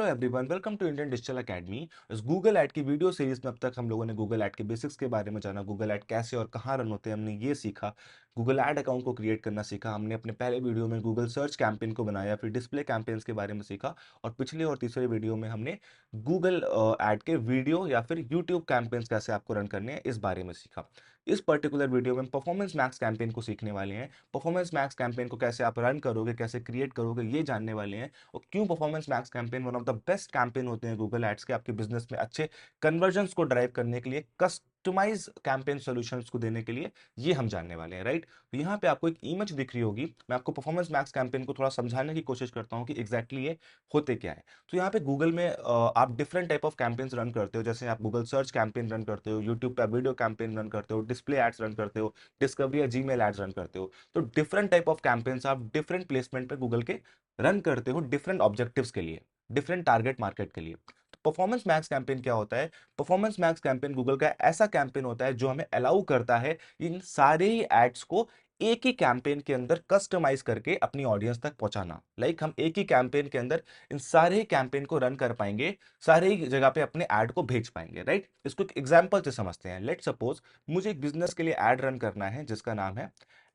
Hello everyone, welcome to Indian digital academy. इस Google ad की video series में अब तक हम लोगों ने गूगल ऐड के बेसिक्स के बारे में जाना, गूगल ऐड कैसे और कहाँ रन होते हैं हमने ये सीखा, गूगल ऐड अकाउंट को क्रिएट करना सीखा, हमने अपने पहले वीडियो में गूगल सर्च कैंपेन को बनाया, फिर डिस्प्ले कैंपेन्स के बारे में सीखा और पिछले और तीसरे वीडियो में हमने गूगल ऐड के वीडियो या फिर यूट्यूब कैंपेन्स कैसे आपको रन करने हैं इस बारे में सीखा। इस पर्टिकुलर वीडियो में परफॉर्मेंस मैक्स कैंपेन को सीखने वाले हैं। परफॉर्मेंस मैक्स कैंपेन को कैसे आप रन करोगे, कैसे क्रिएट करोगे, ये जानने वाले हैं। और क्यों performance max campaign one of the best campaign होते हैं गूगल एड्स के आपके बिजनेस में अच्छे कन्वर्जन्स को ड्राइव करने के लिए, कस्टमाइज कैंपेन सॉल्यूशंस को देने के लिए, ये हम जानने वाले हैं, राइट। तो यहाँ पे आपको एक इमेज दिख रही होगी, मैं आपको परफॉर्मेंस मैक्स कैंपेन को थोड़ा समझाने की कोशिश करता हूँ कि एग्जैक्टली ये होते क्या है। तो यहाँ पे गूगल में आप different type of campaigns run करते हो, जैसे आप गूगल सर्च कैंपेन रन करते हो, यूट्यूब पे वीडियो कैंपेन रन करते हो, डिस्प्ले एड्स रन करते हो, डिस्कवरी या जीमेल एड्स रन करते हो। तो डिफरेंट टाइप ऑफ कैंपेन्स आप डिफरेंट प्लेसमेंट पे गूगल के रन करते हो डिफरेंट ऑब्जेक्टिव्स के लिए, डिफरेंट टारगेट मार्केट के लिए। तो परफॉर्मेंस मैक्स कैंपेन क्या होता है? परफॉर्मेंस मैक्स कैंपेन गूगल का ऐसा कैंपेन होता है जो हमें अलाउ करता है इन सारे ही एड्स को एक ही कैंपेन के अंदर कस्टमाइज करके अपनी ऑडियंस तक पहुंचाना। लाइक हम एक ही कैंपेन के अंदर इन सारे ही कैंपेन को रन कर पाएंगे, सारे ही जगह पे अपने ऐड को भेज पाएंगे, राइट। इसको एक एग्जांपल से समझते हैं। लेट सपोज मुझे एक बिजनेस के लिए ऐड रन करना है जिसका नाम है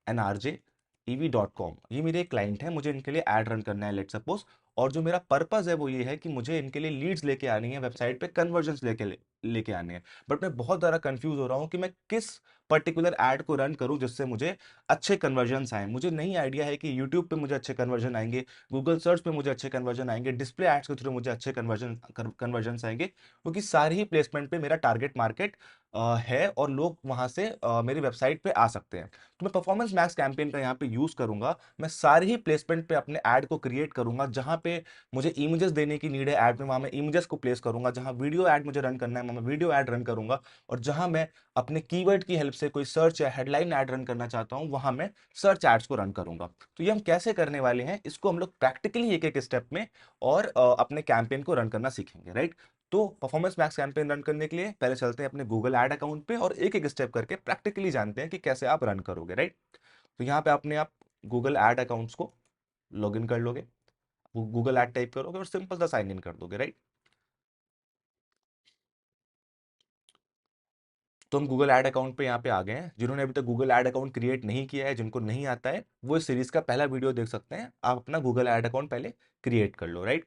nrjev.com। ये मेरे क्लाइंट हैं, मुझे इनके लिए ऐड रन करना है लेट सपोज। और जो मेरा पर्पस है वो ये है कि मुझे इनके लिए लीड्स लेके आनी है, वेबसाइट पे कन्वर्जन्स लेके आने हैं। बट मैं बहुत ज़्यादा कंफ्यूज हो रहा हूँ कि मैं किस पर्टिकुलर ऐड को रन करूं जिससे मुझे अच्छे कन्वर्जन्स आए। मुझे नहीं आइडिया है कि यूट्यूब पे मुझे अच्छे कन्वर्जन आएंगे, गूगल सर्च पे मुझे अच्छे कन्वर्जन आएंगे, डिस्प्ले एड्स के थ्रू मुझे अच्छे कन्वर्जन्स आएंगे, क्योंकि सारी ही प्लेसमेंट पे मेरा टारगेट मार्केट है और लोग वहां से मेरी वेबसाइट पे आ सकते हैं। तो मैं परफॉर्मेंस मैक्स कैंपेन का यहाँ पे यूज करूंगा। मैं सारे ही प्लेसमेंट पे अपने ऐड को क्रिएट करूंगा। जहां पे मुझे इमेजेस देने की नीड है ऐड में, वहां मैं इमेजेस को प्लेस करूंगा। जहां वीडियो ऐड मुझे रन करना है वहां मैं वीडियो ऐड रन करूंगा। और जहां मैं अपने कीवर्ड की हेल्प से कोई सर्च या हेडलाइन ऐड रन करना चाहता हूं वहां मैं सर्च एड्स को रन करूंगा। तो ये हम कैसे करने वाले हैं, इसको हम लोग प्रैक्टिकली एक एक स्टेप में और अपने कैंपेन को रन करना सीखेंगे, राइट। तो परफॉर्मेंस मैक्स कैंपेन रन करने के लिए पहले चलते हैं अपने गूगल ऐड अकाउंट पे और एक एक स्टेप करके प्रैक्टिकली जानते हैं कि कैसे आप रन करोगे, राइट। तो यहाँ पे अपने आप गूगल ऐड अकाउंट्स को लॉग इन कर लोगे, गूगल ऐड टाइप करोगे और सिंपल सा साइन इन कर दोगे, राइट। तो हम गूगल ऐड अकाउंट पे यहाँ पे आ गए हैं। जिन्होंने अभी तक गूगल ऐड अकाउंट क्रिएट नहीं किया है, जिनको नहीं आता है, वो इस सीरीज का पहला वीडियो देख सकते हैं। आप अपना गूगल ऐड अकाउंट पहले क्रिएट कर लो, राइट।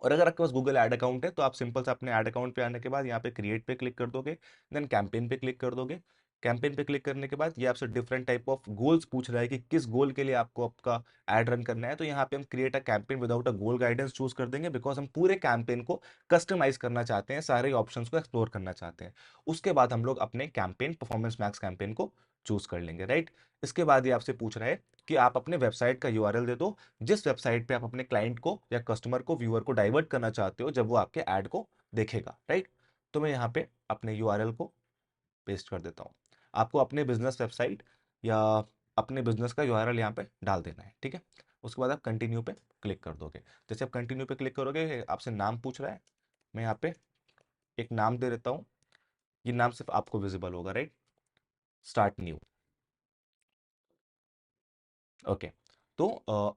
और अगर आपके पास गूगल ऐड अकाउंट है तो आप सिंपल से अपने ऐड अकाउंट पे आने के बाद यहाँ पे क्रिएट पे क्लिक कर दोगे, देन कैंपेन पे क्लिक कर दोगे। कैंपेन पे क्लिक करने के बाद ये आपसे डिफरेंट टाइप ऑफ गोल्स पूछ रहा है कि किस गोल के लिए आपको आपका ऐड रन करना है। तो यहाँ पे हम create a campaign without a goal guidance choose कर देंगे, बिकॉज हम पूरे कैंपेन को कस्टमाइज करना चाहते हैं, सारे ऑप्शंस को एक्सप्लोर करना चाहते हैं। उसके बाद हम लोग अपने कैंपेन परफॉर्मेंस मैक्स कैंपेन को चूज कर लेंगे, राइट। इसके बाद ये आपसे पूछ रहा है कि आप अपने वेबसाइट का यूआरएल दे दो, जिस वेबसाइट पे आप अपने क्लाइंट को या कस्टमर को, व्यूअर को डाइवर्ट करना चाहते हो जब वो आपके ऐड को देखेगा, राइट। तो मैं यहाँ पे अपने यूआरएल को पेस्ट कर देता हूँ। आपको अपने बिजनेस वेबसाइट या अपने बिजनेस का यूआरएल यहाँ पे डाल देना है, ठीक है। उसके बाद आप कंटिन्यू पे क्लिक कर दोगे। जैसे आप कंटिन्यू पे क्लिक करोगे आपसे नाम पूछ रहा है, मैं यहाँ पे एक नाम दे देता हूँ। ये नाम सिर्फ आपको विजिबल होगा, राइट। Start new, okay. तो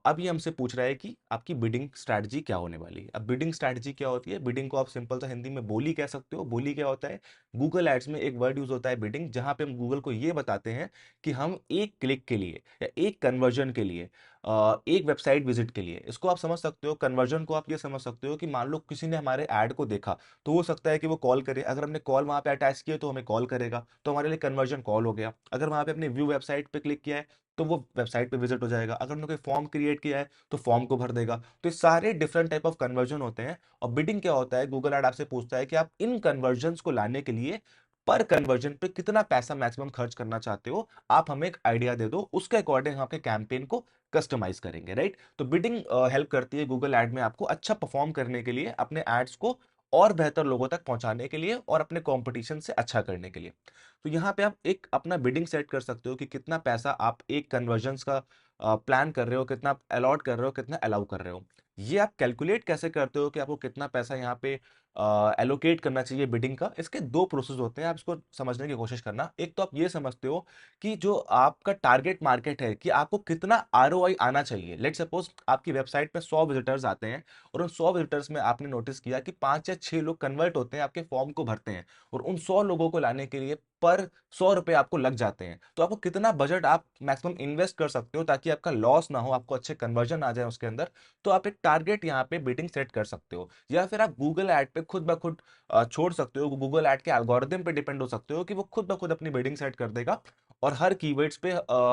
अब ये हमसे पूछ रहा है कि आपकी बिडिंग स्ट्रैटेजी क्या होने वाली है। अब बिडिंग स्ट्रैटेजी क्या होती है? बिडिंग को आप सिंपल सा हिंदी में बोली कह सकते हो। बोली क्या होता है? गूगल एड्स में एक वर्ड यूज होता है बिडिंग, जहां पे हम गूगल को ये बताते हैं कि हम एक क्लिक के लिए या एक कन्वर्जन के लिए, एक वेबसाइट विजिट के लिए, इसको आप समझ सकते हो। कन्वर्जन को आप ये समझ सकते हो कि मान लो किसी ने हमारे ऐड को देखा तो हो सकता है कि वो कॉल करे। अगर हमने कॉल वहां पे अटैच किया तो हमें कॉल करेगा, तो हमारे लिए कन्वर्जन कॉल हो गया। अगर वहां पे अपने व्यू वेबसाइट पे क्लिक किया है तो वो वेबसाइट पे विजिट हो जाएगा। अगर उन्होंने कोई फॉर्म क्रिएट किया है तो फॉर्म को भर देगा। तो ये सारे डिफरेंट टाइप ऑफ कन्वर्जन होते हैं। और बिडिंग क्या होता है? गूगल ऐड आपसे पूछता है कि आप इन कन्वर्जन्स को लाने के लिए पर कन्वर्जन पे कितना पैसा मैक्सिमम खर्च करना चाहते हो। आप हमें एक आइडिया दे दो, उसके अकॉर्डिंग हम आपके कैंपेन को कस्टमाइज करेंगे, राइट। तो बिडिंग हेल्प करती है गूगल ऐड में आपको अच्छा परफॉर्म करने के लिए, अपने एड्स को और बेहतर लोगों तक पहुंचाने के लिए और अपने कंपटीशन से अच्छा करने के लिए। तो यहाँ पे आप एक अपना बिडिंग सेट कर सकते हो कि कितना पैसा आप एक कन्वर्जन्स का प्लान कर रहे हो, कितना अलॉट कर रहे हो, कितना अलाउ कर रहे हो। ये आप कैलकुलेट कैसे करते हो कि आपको कितना पैसा यहाँ पे एलोकेट करना चाहिए बिडिंग का? इसके 2 प्रोसेस होते हैं, आप इसको समझने की कोशिश करना। एक तो आप ये समझते हो कि जो आपका टारगेट मार्केट है कि आपको कितना आरओआई आना चाहिए। लेट्स सपोज़ आपकी वेबसाइट पे 100 विज़िटर्स आते हैं और उन 100 विज़िटर्स में आपने नोटिस किया कि 5 या 6 लोग कन्वर्ट होते हैं, आपके फॉर्म को भरते हैं और उन 100 लोगों को लाने के लिए पर 100 रुपए आपको लग जाते हैं। तो आपको कितना बजट आप मैक्सिमम इन्वेस्ट कर सकते हो ताकि आपका लॉस ना हो, आपको अच्छे कन्वर्जन आ जाए उसके अंदर। तो आप एक टारगेट यहाँ पे बिडिंग सेट कर सकते हो, या फिर आप गूगल ऐड पे खुद ब खुद छोड़ सकते हो। गूगल ऐड के एल्गोरिदम पे डिपेंड हो सकते हो कि वो खुद ब खुद अपनी बिडिंग सेट कर देगा और हर कीवर्ड्स पे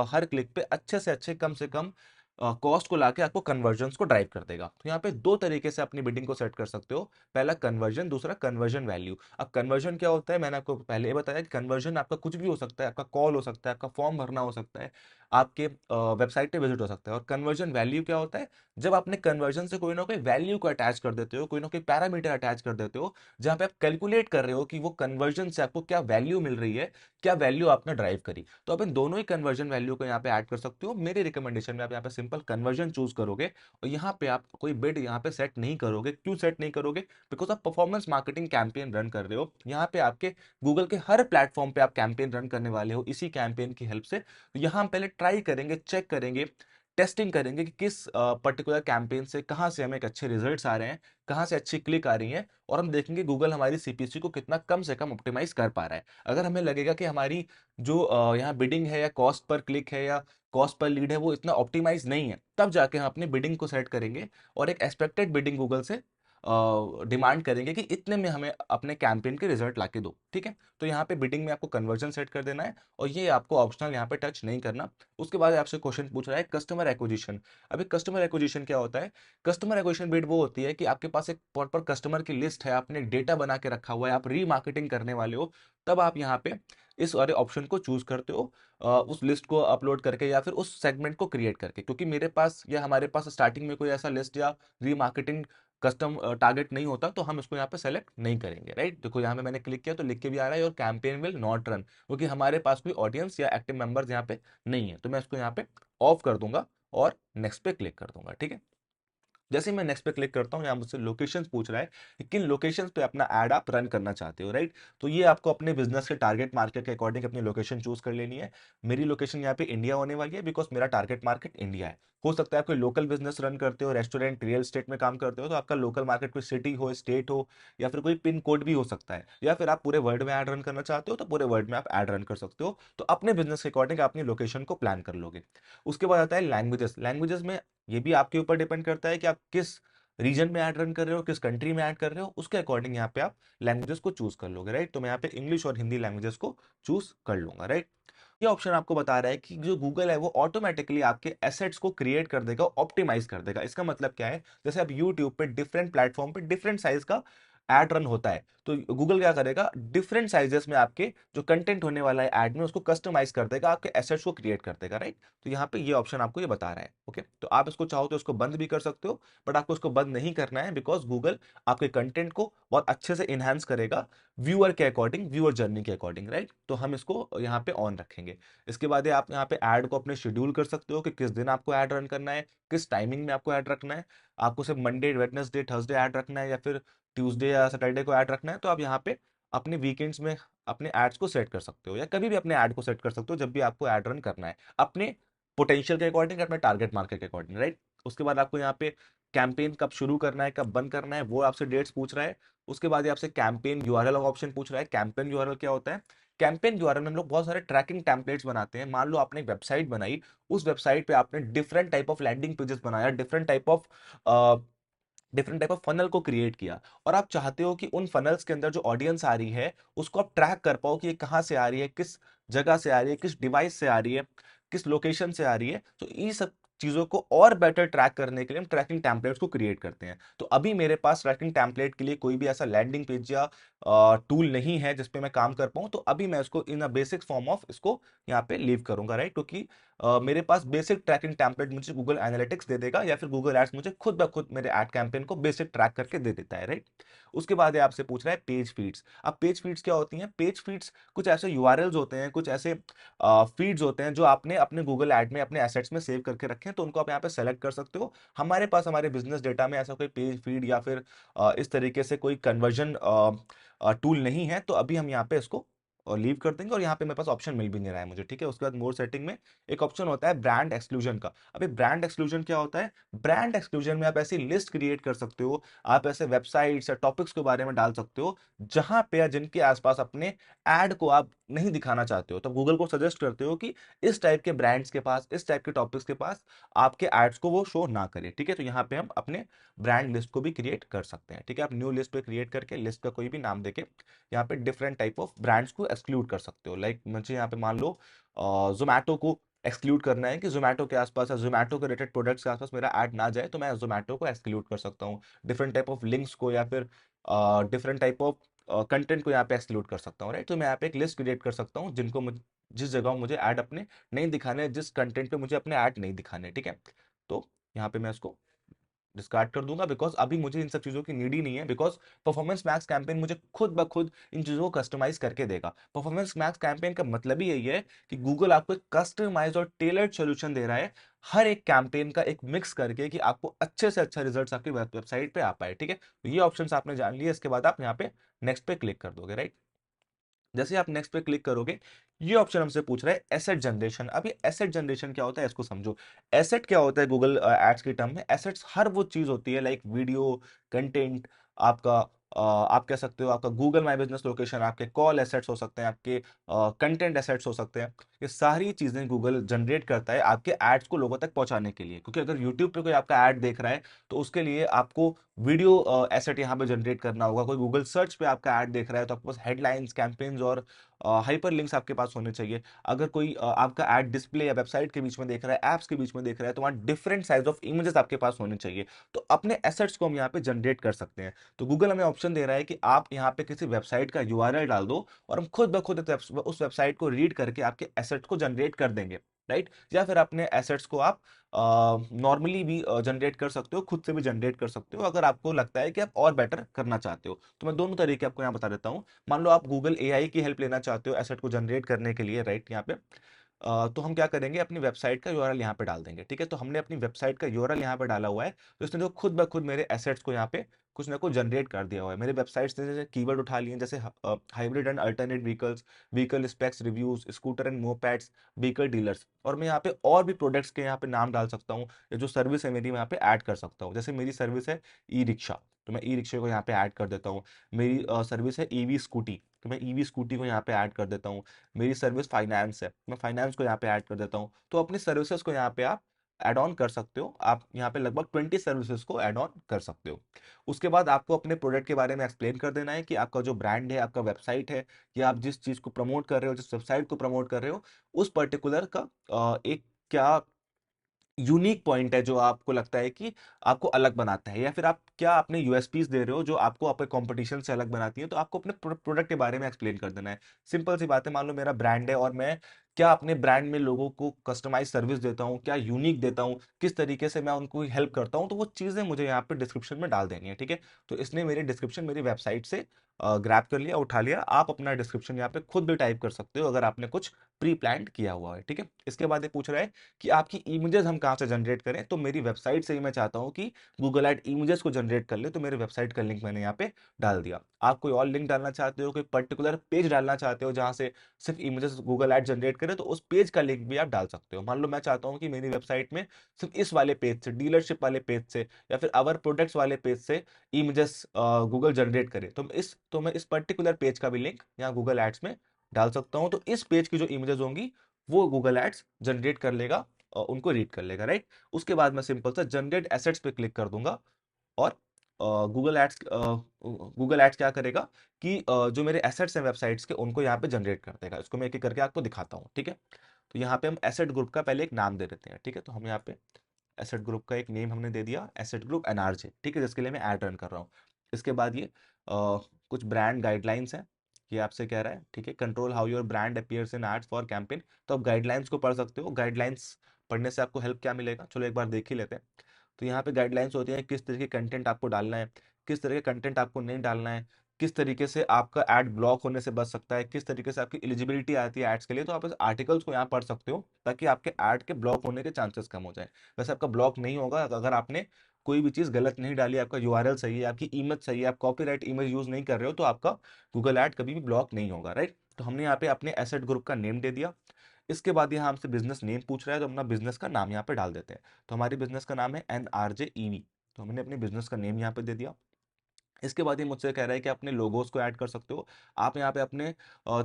हर क्लिक पे अच्छे से अच्छे कम से कम कॉस्ट को लाके आपको कन्वर्जन्स को ड्राइव कर देगा। तो यहाँ पे दो तरीके से अपनी बिडिंग को सेट कर सकते हो, पहला कन्वर्जन, दूसरा कन्वर्जन वैल्यू। अब कन्वर्जन क्या होता है, मैंने आपको पहले ही बताया कि कन्वर्जन आपका कुछ भी हो सकता है, आपका कॉल हो सकता है, आपका फॉर्म भरना हो सकता है, आपके वेबसाइट पे विजिट हो सकता है। और कन्वर्जन वैल्यू क्या होता है, जब आपने कन्वर्जन से कोई ना कोई वैल्यू को अटैच कर देते हो, कोई ना कोई पैरामीटर अटैच कर देते हो, जहां पे आप कैलकुलेट कर रहे हो कि वो कन्वर्जन से आपको क्या वैल्यू मिल रही है, क्या वैल्यू आपने ड्राइव करी। तो आप इन दोनों ही कन्वर्जन वैल्यू को यहाँ पे ऐड कर सकते हो। मेरी रिकमेंडेशन में आप यहाँ पे सिंपल कन्वर्जन चूज करोगे और यहाँ पे आप कोई बिड यहाँ पे सेट नहीं करोगे। क्यों सेट नहीं करोगे? बिकॉज आप परफॉर्मेंस मार्केटिंग कैंपेन रन कर रहे हो, यहाँ पे आपके गूगल के हर प्लेटफॉर्म पे आप कैंपेन रन करने वाले हो इसी कैंपेन की हेल्प से। तो यहाँ हम पहले ट्राई करेंगे, चेक करेंगे, टेस्टिंग करेंगे कि किस पर्टिकुलर कैंपेन से कहाँ से हमें एक अच्छे रिजल्ट्स आ रहे हैं, कहाँ से अच्छी क्लिक आ रही है, और हम देखेंगे गूगल हमारी सीपीसी को कितना कम से कम ऑप्टिमाइज कर पा रहा है। अगर हमें लगेगा कि हमारी जो यहाँ बिडिंग है या कॉस्ट पर क्लिक है या कॉस्ट पर लीड है वो इतना ऑप्टिमाइज नहीं है, तब जाके हम अपनी बिडिंग को सेट करेंगे और एक एक्सपेक्टेड बिडिंग गूगल से डिमांड करेंगे कि इतने में हमें अपने कैंपेन के रिजल्ट लाके दो। ठीक है, तो यहाँ पे बिडिंग में आपको कन्वर्जन सेट कर देना है और ये आपको ऑप्शनल यहाँ पे टच नहीं करना। उसके बाद आपसे क्वेश्चन पूछ रहा है कस्टमर एक्विजिशन। अभी कस्टमर एक्विजिशन क्या होता है? कस्टमर एक्विजिशन बिड वो होती है कि आपके पास एक प्रॉपर कस्टमर की लिस्ट है, आपने डेटा बना के रखा हुआ है, आप रीमार्केटिंग करने वाले हो, तब आप यहाँ पे इस वाले ऑप्शन को चूज करते हो, उस लिस्ट को अपलोड करके या फिर उस सेगमेंट को क्रिएट करके। क्योंकि मेरे पास या हमारे पास स्टार्टिंग में कोई ऐसा लिस्ट या रीमार्केटिंग कस्टम टारगेट नहीं होता, तो हम इसको यहाँ पे सेलेक्ट नहीं करेंगे। राइट, देखो यहाँ पे मैंने क्लिक किया तो लिख के भी आ रहा है और कैंपेन विल नॉट रन, क्योंकि हमारे पास कोई ऑडियंस या एक्टिव मेंबर्स यहाँ पे नहीं है। तो मैं इसको यहाँ पे ऑफ कर दूंगा और नेक्स्ट पे क्लिक कर दूंगा। ठीक है, जैसे ही मैं नेक्स्ट पे क्लिक करता हूँ, यहाँ मुझसे लोकेशंस पूछ रहा है कि किन लोकेशंस पे अपना ऐड आप रन करना चाहते हो। राइट, तो ये आपको अपने बिजनेस के टारगेट मार्केट के अकॉर्डिंग अपनी लोकेशन चूज कर लेनी है। मेरी लोकेशन यहाँ पे इंडिया होने वाली है बिकॉज मेरा टारगेट मार्केट इंडिया है। हो सकता है आप कोई लोकल बिजनेस रन करते हो, रेस्टोरेंट, रियल स्टेट में काम करते हो, तो आपका लोकल मार्केट कोई सिटी हो, स्टेट हो, या फिर कोई पिन कोड भी हो सकता है, या फिर आप पूरे वर्ल्ड में ऐड रन करना चाहते हो तो पूरे वर्ल्ड में आप ऐड रन कर सकते हो। तो अपने बिजनेस के अकॉर्डिंग अपनी लोकेशन को प्लान कर लोगे। उसके बाद आता है लैंग्वेजेस। लैंग्वेजेस में ये भी आपके ऊपर डिपेंड करता है कि आप किस रीजन में ऐड रन कर रहे हो, किस कंट्री में ऐड कर रहे हो, उसके अकॉर्डिंग यहाँ पे आप लैंग्वेजेस को चूज कर लोगे। राइट, तो मैं यहाँ पे इंग्लिश और हिंदी लैंग्वेजेस को चूज कर लूंगा। राइट, ये ऑप्शन आपको बता रहा है कि जो गूगल है वो ऑटोमेटिकली आपके एसेट्स को क्रिएट कर देगा, ऑप्टिमाइज कर देगा। इसका मतलब क्या है, जैसे आप यूट्यूब पे डिफरेंट प्लेटफॉर्म पे डिफरेंट साइज का एड रन होता है, तो गूगल क्या करेगा, डिफरेंट साइजेस में आपके जो कंटेंट होने वाला है ऐड में उसको कस्टमाइज कर देगा, आपके एसेट्स को क्रिएट कर देगा। राइट, तो यहाँ पे ये ऑप्शन आपको ये बता रहा है। ओके, तो आप इसको चाहो तो इसको बंद भी कर सकते हो, बट आपको इसको बंद नहीं करना है बिकॉज गूगल आपके कंटेंट को बहुत अच्छे से इनहेंस करेगा व्यूअर के अकॉर्डिंग, व्यूअर जर्नी के अकॉर्डिंग। राइट, तो हम इसको यहाँ पे ऑन रखेंगे। इसके बाद ये आप यहाँ पे ऐड को अपने शेड्यूल कर सकते हो कि किस दिन आपको ऐड रन करना है, किस टाइमिंग में आपको ऐड रखना है। आपको सिर्फ मंडे, वेडनेसडे, थर्सडे ऐड रखना है या फिर ट्यूसडे या सैटरडे को ऐड रखना है, तो आप यहाँ पे अपने वीकेंड्स में अपने एड्स को सेट कर सकते हो या कभी भी अपने ऐड को सेट कर सकते हो जब भी आपको ऐड रन करना है, अपने पोटेंशियल के अकॉर्डिंग, अपने टारगेट मार्केट के अकॉर्डिंग। राइट, उसके बाद आपको यहाँ पे कैंपेन कब शुरू करना है, कब बंद करना है, वो आपसे डेट्स पूछ रहा है। उसके बाद ये आपसे कैंपेन यूआरएल का ऑप्शन पूछ रहा है। कैंपेन यूआरएल क्या होता है? कैंपेन यूआरएल में हम लोग बहुत सारे ट्रैकिंग टेम्पलेट्स बनाते हैं। मान लो आपने एक वेबसाइट बनाई, उस वेबसाइट पे आपने different type of landing pages बनाया, डिफरेंट टाइप ऑफ फनल को क्रिएट किया, और आप चाहते हो कि उन फनल्स के अंदर जो ऑडियंस आ रही है उसको आप ट्रैक कर पाओ कि ये कहाँ से आ रही है, किस जगह से आ रही है, किस डिवाइस से आ रही है, किस लोकेशन से आ रही है। तो ये सब चीजों को और बेटर ट्रैक करने के लिए हम ट्रैकिंग टेम्पलेट्स को क्रिएट करते हैं। तो अभी मेरे पास ट्रैकिंग टेम्पलेट के लिए कोई भी ऐसा लैंडिंग पेज या टूल नहीं है जिसपे मैं काम कर पाऊँ, तो अभी मैं इसको इन अ बेसिक फॉर्म ऑफ इसको यहाँ पे लीव करूंगा। राइट, क्योंकि मेरे पास बेसिक ट्रैकिंग टेम्पलेट मुझे गूगल एनालिटिक्स दे देगा या फिर गूगल एड्स मुझे खुद ब खुद मेरे एड कैंपेन को बेसिक ट्रैक करके दे देता है। राइट, उसके बाद ये आपसे पूछ रहा है पेज फीड्स। अब पेज फीड्स क्या होती हैं? पेज फीड्स कुछ ऐसे यूआरएल्स होते हैं, कुछ ऐसे फीड्स होते हैं जो आपने अपने गूगल ऐड में, अपने एसेट्स में सेव करके रखे देखें तो उनको आप यहाँ पे सेलेक्ट कर सकते हो। हमारे पास हमारे बिजनेस डेटा में ऐसा कोई पेज फीड या फिर इस तरीके से कोई कन्वर्जन टूल नहीं है, तो अभी हम यहाँ पे इसको लीव कर देंगे और यहाँ पे मेरे पास ऑप्शन मिल भी नहीं रहा है मुझे, ठीक है। उसके बाद मोर सेटिंग में एक ऑप्शन होता है ब्रांड एक्सक्लूजन का। अभी ब्रांड एक्सक्लूजन क्या होता है? ब्रांड एक्सक्लूजन में आप ऐसी लिस्ट क्रिएट कर सकते हो, आप ऐसे वेबसाइट्स या टॉपिक्स के बारे में डाल सकते हो जहां पे या जिनके आसपास अपने ऐड को आप नहीं दिखाना चाहते हो। तो गूगल को सजेस्ट करते हो कि इस टाइप के ब्रांड्स के पास, इस टाइप के टॉपिक्स के पास आपके एड्स को वो शो ना करे, ठीक है। तो यहाँ पे हम अपने ब्रांड लिस्ट को भी क्रिएट कर सकते हैं, ठीक है। आप न्यू लिस्ट पे क्रिएट करके लिस्ट का कोई भी नाम देके यहाँ पे डिफरेंट टाइप ऑफ ब्रांड्स को एक्सक्लूड कर सकते हो। लाइक मुझे यहाँ पे मान लो जोमैटो को एक्सक्लूड करना है कि जोमैटो के आसपास या जोमैटो के रिलेटेड प्रोडक्ट्स के आसपास मेरा ऐड ना जाए, तो मैं जोमैटो को एक्सक्लूड कर सकता हूँ। डिफरेंट टाइप ऑफ लिंक्स को या फिर डिफरेंट टाइप ऑफ कंटेंट को यहाँ पे एक्सक्लूड कर सकता हूँ, राइट। तो मैं यहाँ पे एक लिस्ट क्रिएट कर सकता हूँ जिनको मुझे, जिस जगह मुझे ऐड अपने नहीं दिखाने, जिस कंटेंट पे मुझे अपने ऐड नहीं दिखाने, ठीक है। तो यहाँ पे मैं इसको डिस्कार्ड कर दूंगा, बिकॉज अभी मुझे इन सब चीज़ों की नीड ही नहीं है। बिकॉज परफॉर्मेंस मैक्स कैंपेन मुझे खुद ब खुद इन चीज़ों को कस्टमाइज करके देगा। परफॉर्मेंस मैक्स कैंपेन का मतलब ही यही है कि गूगल आपको एक कस्टमाइज और टेलर्ड सोल्यूशन दे रहा है हर एक कैंपेन का एक मिक्स करके, कि आपको अच्छे से अच्छा रिजल्ट आपकी वेबसाइट पे आ पाए, ठीक है। तो ये ऑप्शन आपने जान लिया, इसके बाद आप यहाँ पे नेक्स्ट पे क्लिक कर दोगे, राइट। जैसे आप नेक्स्ट पे क्लिक करोगे, ये ऑप्शन हमसे पूछ रहा है एसेट जनरेशन। अब ये एसेट जनरेशन क्या होता है इसको समझो। एसेट क्या होता है गूगल एड्स की टर्म में? एसेट्स हर वो चीज होती है, लाइक वीडियो, कंटेंट, आपका आप कह सकते हो आपका गूगल माई बिजनेस लोकेशन, आपके कॉल एसेट्स हो सकते हैं, आपके कंटेंट एसेट्स हो सकते हैं। ये सारी चीजें गूगल जनरेट करता है आपके एड्स को लोगों तक पहुंचाने के लिए। क्योंकि अगर यूट्यूब पे कोई आपका ऐड देख रहा है तो उसके लिए आपको वीडियो एसेट यहाँ पे जनरेट करना होगा। कोई गूगल सर्च पे आपका ऐड देख रहा है तो आपके पास हेडलाइंस, कैंपेन्स और हाइपर लिंक्स आपके पास होने चाहिए। अगर कोई आपका ऐड डिस्प्ले या वेबसाइट के बीच में देख रहा है, ऐप्स के बीच में देख रहा है, तो वहाँ डिफरेंट साइज ऑफ इमेजेस आपके पास होने चाहिए। तो अपने एसेट्स को हम यहाँ पे जनरेट कर सकते हैं। तो गूगल हमें ऑप्शन दे रहा है कि आप यहाँ पे किसी वेबसाइट का यूआरएल डाल दो और हम खुद ब खुद उस वेबसाइट को रीड करके आपके एसेट्स को जनरेट कर देंगे, राइट। या फिर अपने एसेट्स को आप नॉर्मली भी जनरेट कर सकते हो, खुद से भी जनरेट कर सकते हो, अगर आपको लगता है कि आप और बेटर करना चाहते हो। तो मैं दोनों तरीके आपको यहाँ बता देता हूँ। मान लो आप गूगल एआई की हेल्प लेना चाहते हो एसेट को जनरेट करने के लिए, राइट। यहाँ पे तो हम क्या करेंगे, अपनी वेबसाइट का यूआरएल यहाँ पे डाल देंगे, ठीक है। तो हमने अपनी वेबसाइट का यूआरएल यहाँ पे डाला हुआ है, तो इसने जो खुद ब खुद मेरे एसेट्स को यहाँ पे कुछ ना कुछ जनरेट कर दिया हुआ है। मेरे वेबसाइट से जैसे कीवर्ड उठा लिए, जैसे hybrid and alternate vehicles, vehicle specs reviews, scooter and mopeds, vehicle dealers, और मैं यहाँ पे और भी प्रोडक्ट्स के यहाँ पे नाम डाल सकता हूँ, या जो सर्विस है मेरी मैं यहाँ पे ऐड कर सकता हूँ। जैसे मेरी सर्विस है ई रिक्शा, तो मैं ई रिक्शा को यहाँ पे ऐड कर देता हूँ। मेरी सर्विस है ईवी स्कूटी, तो मैं ईवी स्कूटी को यहाँ पे ऐड कर देता हूँ। मेरी सर्विस फाइनेंस है, मैं फाइनेंस को यहाँ पे ऐड कर देता हूँ। तो अपनी सर्विसेज को यहाँ पे आप ऐड ऑन कर सकते हो। आप यहाँ पे लगभग 20 सर्विसेज को ऐड ऑन कर सकते हो। उसके बाद आपको अपने प्रोडक्ट के बारे में एक्सप्लेन कर देना है कि आपका जो ब्रांड है, आपका वेबसाइट है, या आप जिस चीज़ को प्रमोट कर रहे हो, जिस वेबसाइट को प्रमोट कर रहे हो, उस पर्टिकुलर का एक क्या यूनिक पॉइंट है जो आपको लगता है कि आपको अलग बनाता है, या फिर आप क्या अपने यूएसपीज दे रहे हो जो आपको अपने कंपटीशन से अलग बनाती है। तो आपको अपने प्रोडक्ट के बारे में एक्सप्लेन कर देना है। सिंपल सी बात है, मान लो मेरा ब्रांड है और मैं क्या अपने ब्रांड में लोगों को कस्टमाइज सर्विस देता हूँ, क्या यूनिक देता हूँ, किस तरीके से मैं उनको हेल्प करता हूँ, तो वो चीज़ें मुझे यहाँ पे डिस्क्रिप्शन में डाल देनी है, ठीक है। तो इसने मेरी डिस्क्रिप्शन मेरी वेबसाइट से ग्रैब कर लिया, उठा लिया। आप अपना डिस्क्रिप्शन यहाँ पे खुद भी टाइप कर सकते हो अगर आपने कुछ प्री प्लान किया हुआ है, ठीक है। इसके बाद ये पूछ रहा है कि आपकी इमेजेस हम कहाँ से जनरेट करें। तो मेरी वेबसाइट से ही मैं चाहता हूँ कि गूगल ऐड इमेजेस को जनरेट कर ले, तो मेरे वेबसाइट का लिंक मैंने यहाँ पे डाल दिया। आप कोई और लिंक डालना चाहते हो, कोई पर्टिकुलर पेज डालना चाहते हो जहाँ से सिर्फ इमेजेस गूगल ऐड जनरेट करे, तो उस पेज का लिंक भी आप डाल सकते हो। मान लो मैं चाहता हूँ कि मेरी वेबसाइट में सिर्फ इस वाले पेज से, डीलरशिप वाले पेज से, या फिर अवर प्रोडक्ट्स वाले पेज से इमेजेस गूगल जनरेट करे, तो मैं इस पर्टिकुलर पेज का भी लिंक यहाँ गूगल एड्स में डाल सकता हूँ। तो इस पेज की जो इमेजेस होंगी वो गूगल एड्स जनरेट कर लेगा और उनको रीड कर लेगा, राइट। उसके बाद मैं सिंपल सा जनरेट एसेट्स पे क्लिक कर दूंगा और गूगल एड्स क्या करेगा कि जो मेरे एसेट्स हैं वेबसाइट्स के, उनको यहाँ पे जनरेट कर देगा। इसको मैं एक एक करके आपको दिखाता हूँ, ठीक है। तो यहाँ पे हम एसेट ग्रुप का पहले एक नाम दे देते हैं, ठीक है। तो हम यहाँ पे एसेट ग्रुप का एक नेम हमने दे दिया, एसेट ग्रुप एनआरजे, ठीक है, जिसके लिए मैं ऐड रन कर रहा हूँ। इसके बाद ये कुछ ब्रांड गाइडलाइंस हैं, ये आपसे कह रहा है, ठीक है। Control how your brand appears in ads for campaign, तो आप गाइडलाइंस को पढ़ सकते हो। गाइडलाइंस पढ़ने से आपको हेल्प क्या मिलेगा, चलो एक बार देख ही लेते हैं। तो यहाँ पे गाइडलाइंस होती है किस तरह के कंटेंट आपको डालना है, किस तरह के कंटेंट आपको नहीं डालना है, किस तरीके से आपका ऐड ब्लॉक होने से बच सकता है, किस तरीके से आपकी एलिजिबिलिटी आती है एड्स के लिए, तो आप इस आर्टिकल्स को यहाँ पढ़ सकते हो ताकि आपके ऐड के ब्लॉक होने के चांसेस कम हो जाए। वैसे आपका ब्लॉक नहीं होगा अगर आपने कोई भी चीज़ गलत नहीं डाली, आपका यूआरएल सही है, आपकी इमेज सही है, आप कॉपीराइट इमेज यूज नहीं कर रहे हो, तो आपका गूगल ऐड कभी भी ब्लॉक नहीं होगा, राइट। तो हमने यहाँ पे अपने एसेट ग्रुप का नेम दे दिया। इसके बाद यहाँ हमसे बिजनेस नेम पूछ रहा है, तो अपना बिजनेस का नाम यहाँ पे डाल देते हैं। तो हमारी बिजनेस का नाम है NRJEV, तो हमने अपने बिजनेस का नेम यहाँ पे दे दिया। इसके बाद ये मुझसे कह रहा है कि अपने लोगोस को ऐड कर सकते हो। आप यहाँ पे अपने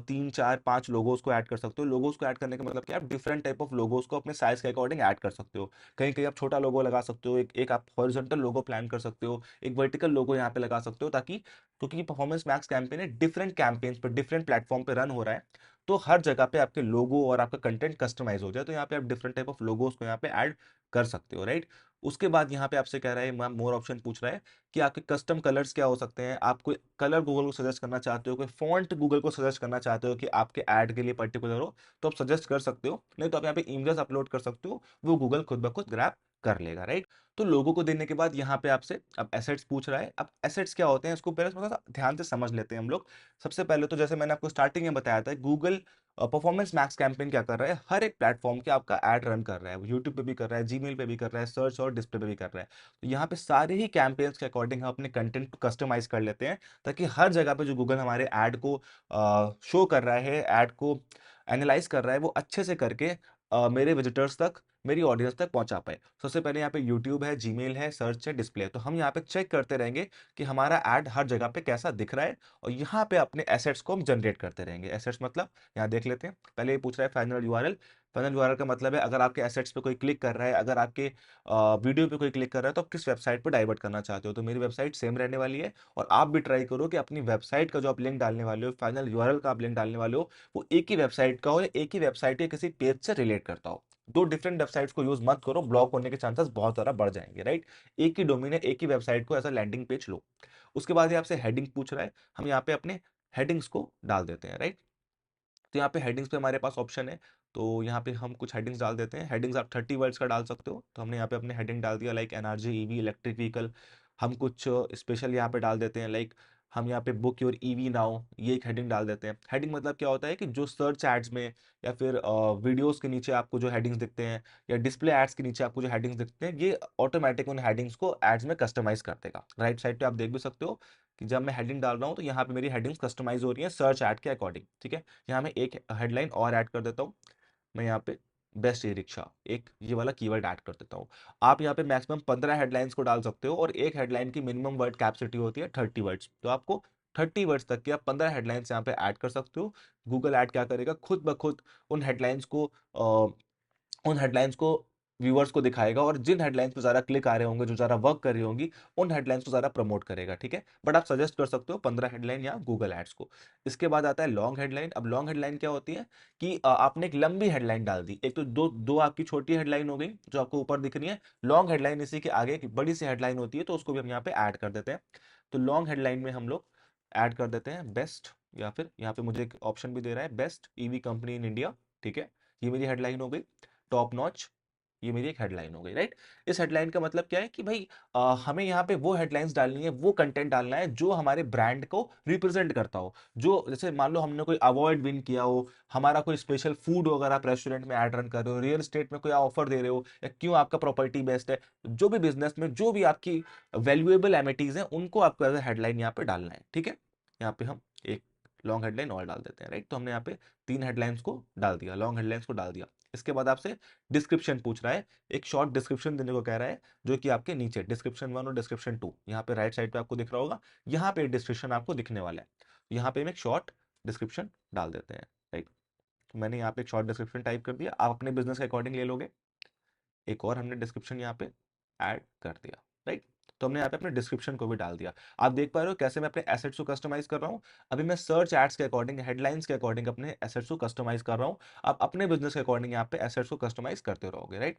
3 4 5 लोगोस को ऐड कर सकते हो। लोगोस को ऐड करने का मतलब क्या है, आप डिफरेंट टाइप ऑफ लोगोस को अपने साइज के अकॉर्डिंग ऐड कर सकते हो। कहीं कहीं आप छोटा लोगो लगा सकते हो, एक आप हॉरिजॉन्टल लोगो प्लान कर सकते हो, एक वर्टिकल लोगो यहाँ पे लगा सकते हो, ताकि क्योंकि परफॉर्मेंस मैक्स कैंपेन है, डिफरेंट कैंपेन्स पर डिफरेंट प्लेटफॉर्म पे रन हो रहा है, तो हर जगह पे आपके लोगो और आपका कंटेंट कस्टमाइज हो जाए, तो यहाँ पे आप डिफरेंट टाइप ऑफ लोगोस को यहाँ पे ऐड कर सकते हो, राइट। उसके बाद यहाँ पे आपसे कह रहा है, मोर ऑप्शन पूछ रहा है कि आपके कस्टम कलर्स क्या हो सकते हैं। आप कोई कलर गूगल को सजेस्ट करना चाहते हो, कोई फॉन्ट गूगल को सजेस्ट करना चाहते हो कि आपके ऐड के लिए पर्टिकुलर हो, तो आप सजेस्ट कर सकते हो, नहीं तो आप यहाँ पे इमेजेस अपलोड कर सकते हो, वो गूगल खुद ब खुद ग्रैब कर लेगा, राइट। तो लोगों को देने के बाद यहाँ पे आपसे अब एसेट्स पूछ रहा है। अब एसेट्स क्या होते हैं, इसको पहले थोड़ा सा ध्यान से समझ लेते हैं हम लोग। सबसे पहले तो जैसे मैंने आपको स्टार्टिंग में बताया था, गूगल परफॉर्मेंस मैक्स कैंपेन क्या कर रहा है, हर एक प्लेटफॉर्म के आपका ऐड रन कर रहा है। वो यूट्यूब पे भी कर रहा है, जीमेल पे भी कर रहा है, सर्च और डिस्प्ले पे भी कर रहा है। तो यहाँ पे सारे ही कैंपेन्स के अकॉर्डिंग हम अपने कंटेंट को कस्टमाइज कर लेते हैं, ताकि हर जगह पे जो गूगल हमारे ऐड को शो कर रहा है, ऐड को एनालाइज कर रहा है, वो अच्छे से करके मेरे विजिटर्स तक, मेरी ऑडियंस तक पहुंचा पाए। सबसे पहले यहाँ पे यूट्यूब है, जीमेल है, सर्च है, डिस्प्ले है, तो हम यहाँ पे चेक करते रहेंगे कि हमारा ऐड हर जगह पे कैसा दिख रहा है, और यहाँ पे अपने एसेट्स को हम जनरेट करते रहेंगे। एसेट्स मतलब यहाँ देख लेते हैं। पहले ये पूछ रहा है फाइनल यूआरएल। फाइनल यूआरएल का मतलब है अगर आपके एसेट्स पे कोई क्लिक कर रहा है, अगर आपके वीडियो पे कोई क्लिक कर रहा है, तो आप किस वेबसाइट पर डाइवर्ट करना चाहते हो। तो मेरी वेबसाइट सेम रहने वाली है, और आप भी ट्राई करो कि अपनी वेबसाइट का जो आप लिंक डालने वाले हो, फाइनल यूआरएल का आप लिंक डालने वाले हो, वो एक ही वेबसाइट का हो, या एक ही वेबसाइट के किसी पेज से रिलेट करता हो। दो डिफरेंट वेबसाइट्स को यूज मत करो, ब्लॉक होने के चांसेस बहुत ज्यादा बढ़ जाएंगे, राइट। एक ही डोमेन है, एक ही वेबसाइट को एज अ लैंडिंग पेज लो। उसके बाद ये आपसे हेडिंग पूछ रहा है, हम यहाँ पे अपने हेडिंग्स को डाल देते हैं, राइट। तो यहाँ पे हेडिंग्स पे हमारे पास ऑप्शन है, तो यहाँ पे हम कुछ हेडिंग्स डाल देते हैं। हेडिंग्स आप 30 वर्ड्स का डाल सकते हो, तो हमने यहाँ पे अपने हेडिंग डाल दिया, like NRJ EV electric vehicle. हम कुछ स्पेशल यहाँ पे डाल देते हैं, लाइक हम यहाँ पे बुक योर EV नाउ, ये एक हेडिंग डाल देते हैं। हेडिंग मतलब क्या होता है कि जो सर्च एड्स में, या फिर वीडियोस के नीचे आपको जो हेडिंग्स दिखते हैं, या डिस्प्ले एड्स के नीचे आपको जो हेडिंग्स दिखते हैं, ये ऑटोमेटिक उन हेडिंग्स को एड्स में कस्टमाइज कर देगा। राइट साइड पे आप देख भी सकते हो कि जब मैं हेडिंग डाल रहा हूँ, तो यहाँ पे मेरी हेडिंग्स कस्टमाइज हो रही है सर्च एड के अकॉर्डिंग, ठीक है। यहाँ मैं एक हेडलाइन और ऐड कर देता हूँ। मैं यहाँ पे बेस्ट ई रिक्शा, एक ये वाला कीवर्ड ऐड कर देता हूँ। आप यहाँ पे मैक्सिमम 15 हेडलाइंस को डाल सकते हो, और एक हेडलाइन की मिनिमम वर्ड कैपेसिटी होती है 30 वर्ड्स, तो आपको 30 वर्ड्स तक की आप 15 हेडलाइंस यहाँ पे ऐड कर सकते हो। गूगल ऐड क्या करेगा, खुद ब खुद उन हेडलाइंस को उन हेडलाइंस को व्यूअर्स को दिखाएगा, और जिन हेडलाइंस पे ज़्यादा क्लिक आ रहे होंगे, जो ज़्यादा वर्क कर रही होंगी, उन हेडलाइंस को ज़्यादा प्रमोट करेगा, ठीक है। बट आप सजेस्ट कर सकते हो 15 हेडलाइन या गूगल एड्स को। इसके बाद आता है लॉन्ग हेडलाइन। अब लॉन्ग हेडलाइन क्या होती है कि आपने एक लंबी हेडलाइन डाल दी, एक तो दो दो आपकी छोटी हेडलाइन हो गई जो आपको ऊपर दिख रही है। लॉन्ग हेडलाइन इसी के आगे एक बड़ी सी हेडलाइन होती है, तो उसको भी हम यहाँ पे ऐड कर देते हैं। तो लॉन्ग हेडलाइन में हम लोग ऐड कर देते हैं बेस्ट, या फिर यहाँ पे मुझे एक ऑप्शन भी दे रहा है, best EV company in India, ठीक है। ये मेरी हेडलाइन हो गई। टॉप नॉच, ये मेरी एक हेडलाइन हो गई, राइट। इस हेडलाइन का मतलब क्या है कि भाई हमें यहाँ पे वो हेडलाइंस डालनी है, वो कंटेंट डालना है जो हमारे ब्रांड को रिप्रेजेंट करता हो। जो जैसे मान लो हमने कोई अवार्ड विन किया हो, हमारा कोई स्पेशल फूड हो, अगर आप रेस्टोरेंट में ऐड रन कर रहे हो, रियल एस्टेट में कोई ऑफर दे रहे हो, या क्यों आपका प्रॉपर्टी बेस्ड है, जो भी बिजनेस में जो भी आपकी वैल्यूएबल एमिटीज हैं, उनको आपको एज हेडलाइन यहाँ पे डालना है, ठीक है। यहाँ पे हम एक लॉन्ग हेडलाइन और डाल देते हैं, राइट। तो हमने यहाँ पे 3 हेडलाइंस को डाल दिया, लॉन्ग हेडलाइंस को डाल दिया। इसके बाद आपसे डिस्क्रिप्शन पूछ रहा है, एक शॉर्ट डिस्क्रिप्शन देने को कह रहा है, जो कि आपके नीचे डिस्क्रिप्शन 1 और डिस्क्रिप्शन 2 यहाँ पे राइट साइड पे आपको दिख रहा होगा। यहाँ पे डिस्क्रिप्शन आपको दिखने वाला है, यहाँ पे हम एक शॉर्ट डिस्क्रिप्शन डाल देते हैं, राइट। तो मैंने यहाँ पे एक शॉर्ट डिस्क्रिप्शन टाइप कर दिया, आप अपने बिजनेस के अकॉर्डिंग ले लोगे। एक और हमने डिस्क्रिप्शन यहाँ पे ऐड कर दिया, राइट। तो हमने यहाँ पे अपने डिस्क्रिप्शन को भी डाल दिया। आप देख पा रहे हो कैसे मैं अपने एसेट्स को कस्टमाइज कर रहा हूँ। अभी मैं सर्च एड्स के अकॉर्डिंग, हेडलाइंस के अकॉर्डिंग अपने एसेट्स को कस्टमाइज कर रहा हूँ। आप अपने बिजनेस के अकॉर्डिंग यहाँ पे एसेट्स को कस्टमाइज करते रहोगे, राइट।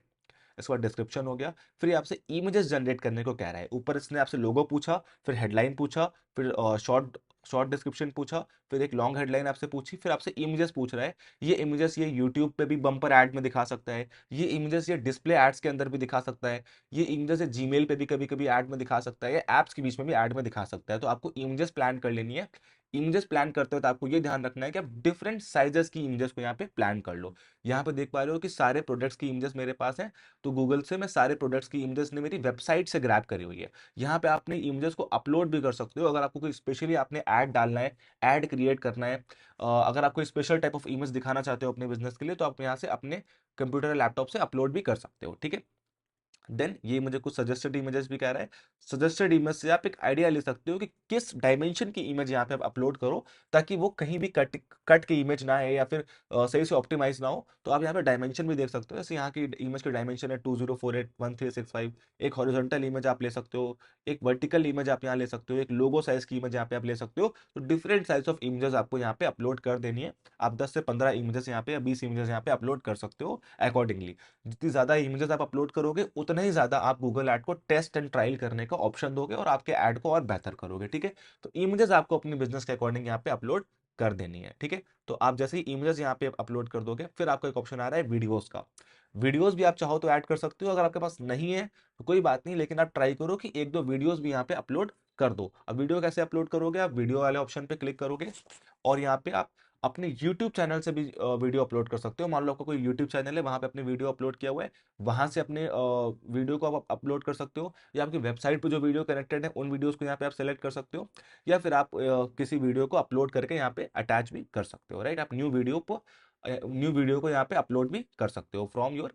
इसके बाद डिस्क्रिप्शन हो गया। फिर ये आपसे इमेजेस जनरेट करने को कह रहा है। ऊपर इसने आपसे लोगो पूछा, फिर हेडलाइन पूछा, फिर शॉर्ट शॉर्ट डिस्क्रिप्शन पूछा, फिर एक लॉन्ग हेडलाइन आपसे पूछी, फिर आपसे इमेजेस पूछ रहा है। ये इमेजेस ये यूट्यूब पे भी बम्पर ऐड में दिखा सकता है, ये इमेजेस ये डिस्प्ले एड्स के अंदर भी दिखा सकता है, ये इमेजेस ये जीमेल पे भी कभी कभी ऐड में दिखा सकता है, या एप्स के बीच में भी ऐड में दिखा सकता है। तो आपको इमेजेस प्लान कर लेनी है। इमेजेस प्लान करते वक्त आपको ये ध्यान रखना है कि आप डिफरेंट साइजेस की इमेजेस को यहाँ पे प्लान कर लो। यहाँ पे देख पा रहे हो कि सारे प्रोडक्ट्स की इमेजेस मेरे पास हैं, तो गूगल से मैं सारे प्रोडक्ट्स की इमेजेस ने मेरी वेबसाइट से ग्रैब करी हुई है। यहाँ पे आपने इमेजेस को अपलोड भी कर सकते हो, अगर आपको कोई स्पेशली आपने ऐड डालना है, ऐड क्रिएट करना है, अगर आप कोई स्पेशल टाइप ऑफ इमेज दिखाना चाहते हो अपने बिजनेस के लिए, तो आप यहाँ से अपने कंप्यूटर या लैपटॉप से अपलोड भी कर सकते हो, ठीक है। देन ये मुझे कुछ सजेस्टेड इमेजेस भी कह रहा है। सजेस्टेड इमेज से आप एक आइडिया ले सकते हो कि किस डायमेंशन की इमेज यहाँ पे आप अपलोड करो, ताकि वो कहीं भी कट कट की इमेज ना है, या फिर सही से ऑप्टिमाइज ना हो। तो आप यहाँ पे डायमेंशन भी देख सकते हो, जैसे यहाँ की इमेज की डायमेंशन है 2048 1365। एक हॉरिजॉन्टल इमेज आप ले सकते हो, एक वर्टिकल इमेज आप यहाँ ले सकते हो, एक लोगो साइज की इमेज यहाँ पे आप ले सकते हो। तो डिफरेंट साइज ऑफ इमेजेस आपको यहाँ पे अपलोड कर देनी है। आप 10 से 15 इमेजेस यहाँ पे या 20 इमेजेस यहाँ पे अपलोड कर सकते हो अकॉर्डिंगली। जितनी ज्यादा इमेजेस आप अपलोड करोगे, उतना ही ज्यादा आप गूगल ऐड को टेस्ट एंड ट्रायल करने का ऑप्शन दोगे, और आपके ऐड को और बेहतर करोगे, ठीक है। तो इमेजेस आपको अपने बिजनेस के अकॉर्डिंग यहाँ पे अपलोड कर देनी है, ठीक है। तो आप जैसे ही इमेजेस यहाँ पे अपलोड कर दोगे, फिर आपको एक ऑप्शन आ रहा है वीडियोस का। वीडियोस भी आप चाहो तो ऐड कर सकते हो, अगर आपके पास नहीं है तो कोई बात नहीं, लेकिन आप ट्राई करो कि एक दो वीडियोस भी यहाँ पे अपलोड कर दो। अब वीडियो कैसे अपलोड करोगे, आप वीडियो वाले ऑप्शन पे क्लिक करोगे, और यहाँ पे आप अपने YouTube चैनल से भी वीडियो अपलोड कर सकते हो। मान लो आपका कोई YouTube चैनल है, वहां पे अपने वीडियो अपलोड किया हुआ है, वहां से अपने वीडियो को आप अपलोड कर सकते हो, या आपकी वेबसाइट पे जो वीडियो कनेक्टेड है उन वीडियोस को यहाँ पे आप सेलेक्ट कर सकते हो, या फिर आप किसी वीडियो को अपलोड करके यहाँ पे अटैच भी कर सकते हो, राइट। आप न्यू वीडियो को यहाँ पे अपलोड भी कर सकते हो फ्रॉम योर,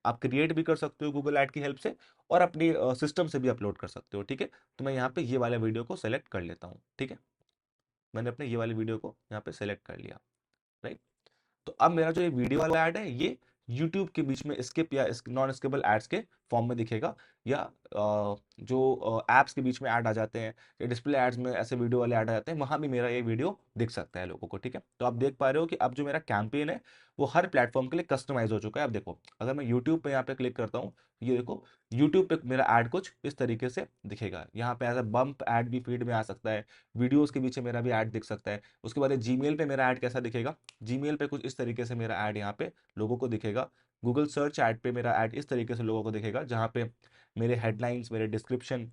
आप क्रिएट भी कर सकते हो गूगल ऐड की हेल्प से, और अपनी सिस्टम से भी अपलोड कर सकते हो, ठीक है। तो मैं यहाँ पे ये वाले वीडियो को सेलेक्ट कर लेता हूँ, ठीक है। मैंने अपने ये वाली वीडियो को यहाँ पे सेलेक्ट कर लिया, राइट। तो अब मेरा जो ये वीडियो वाला ऐड है, ये YouTube के बीच में स्किप या नॉन स्किपेबल एड्स के फॉर्म में दिखेगा, या जो एप्स के बीच में ऐड आ जाते हैं, या डिस्प्ले एड्स में ऐसे वीडियो वाले ऐड आ जाते हैं, वहां भी मेरा ये वीडियो दिख सकता है लोगों को, ठीक है। तो आप देख पा रहे हो कि अब जो मेरा कैंपेन है वो हर प्लेटफॉर्म के लिए कस्टमाइज हो चुका है। अब देखो, अगर मैं यूट्यूब पे यहाँ पे क्लिक करता हूँ, ये देखो यूट्यूब पे मेरा ऐड कुछ इस तरीके से दिखेगा। यहाँ पे एज अ बम्प ऐड भी फीड में आ सकता है, वीडियोस के पीछे मेरा भी ऐड दिख सकता है। उसके बाद जीमेल पे मेरा ऐड कैसा दिखेगा, जीमेल पे कुछ इस तरीके से मेरा ऐड यहाँ पे लोगों को दिखेगा। गूगल सर्च ऐड पे मेरा ऐड इस तरीके से लोगों को दिखेगा, जहाँ पे मेरे हेडलाइंस, मेरे डिस्क्रिप्शन,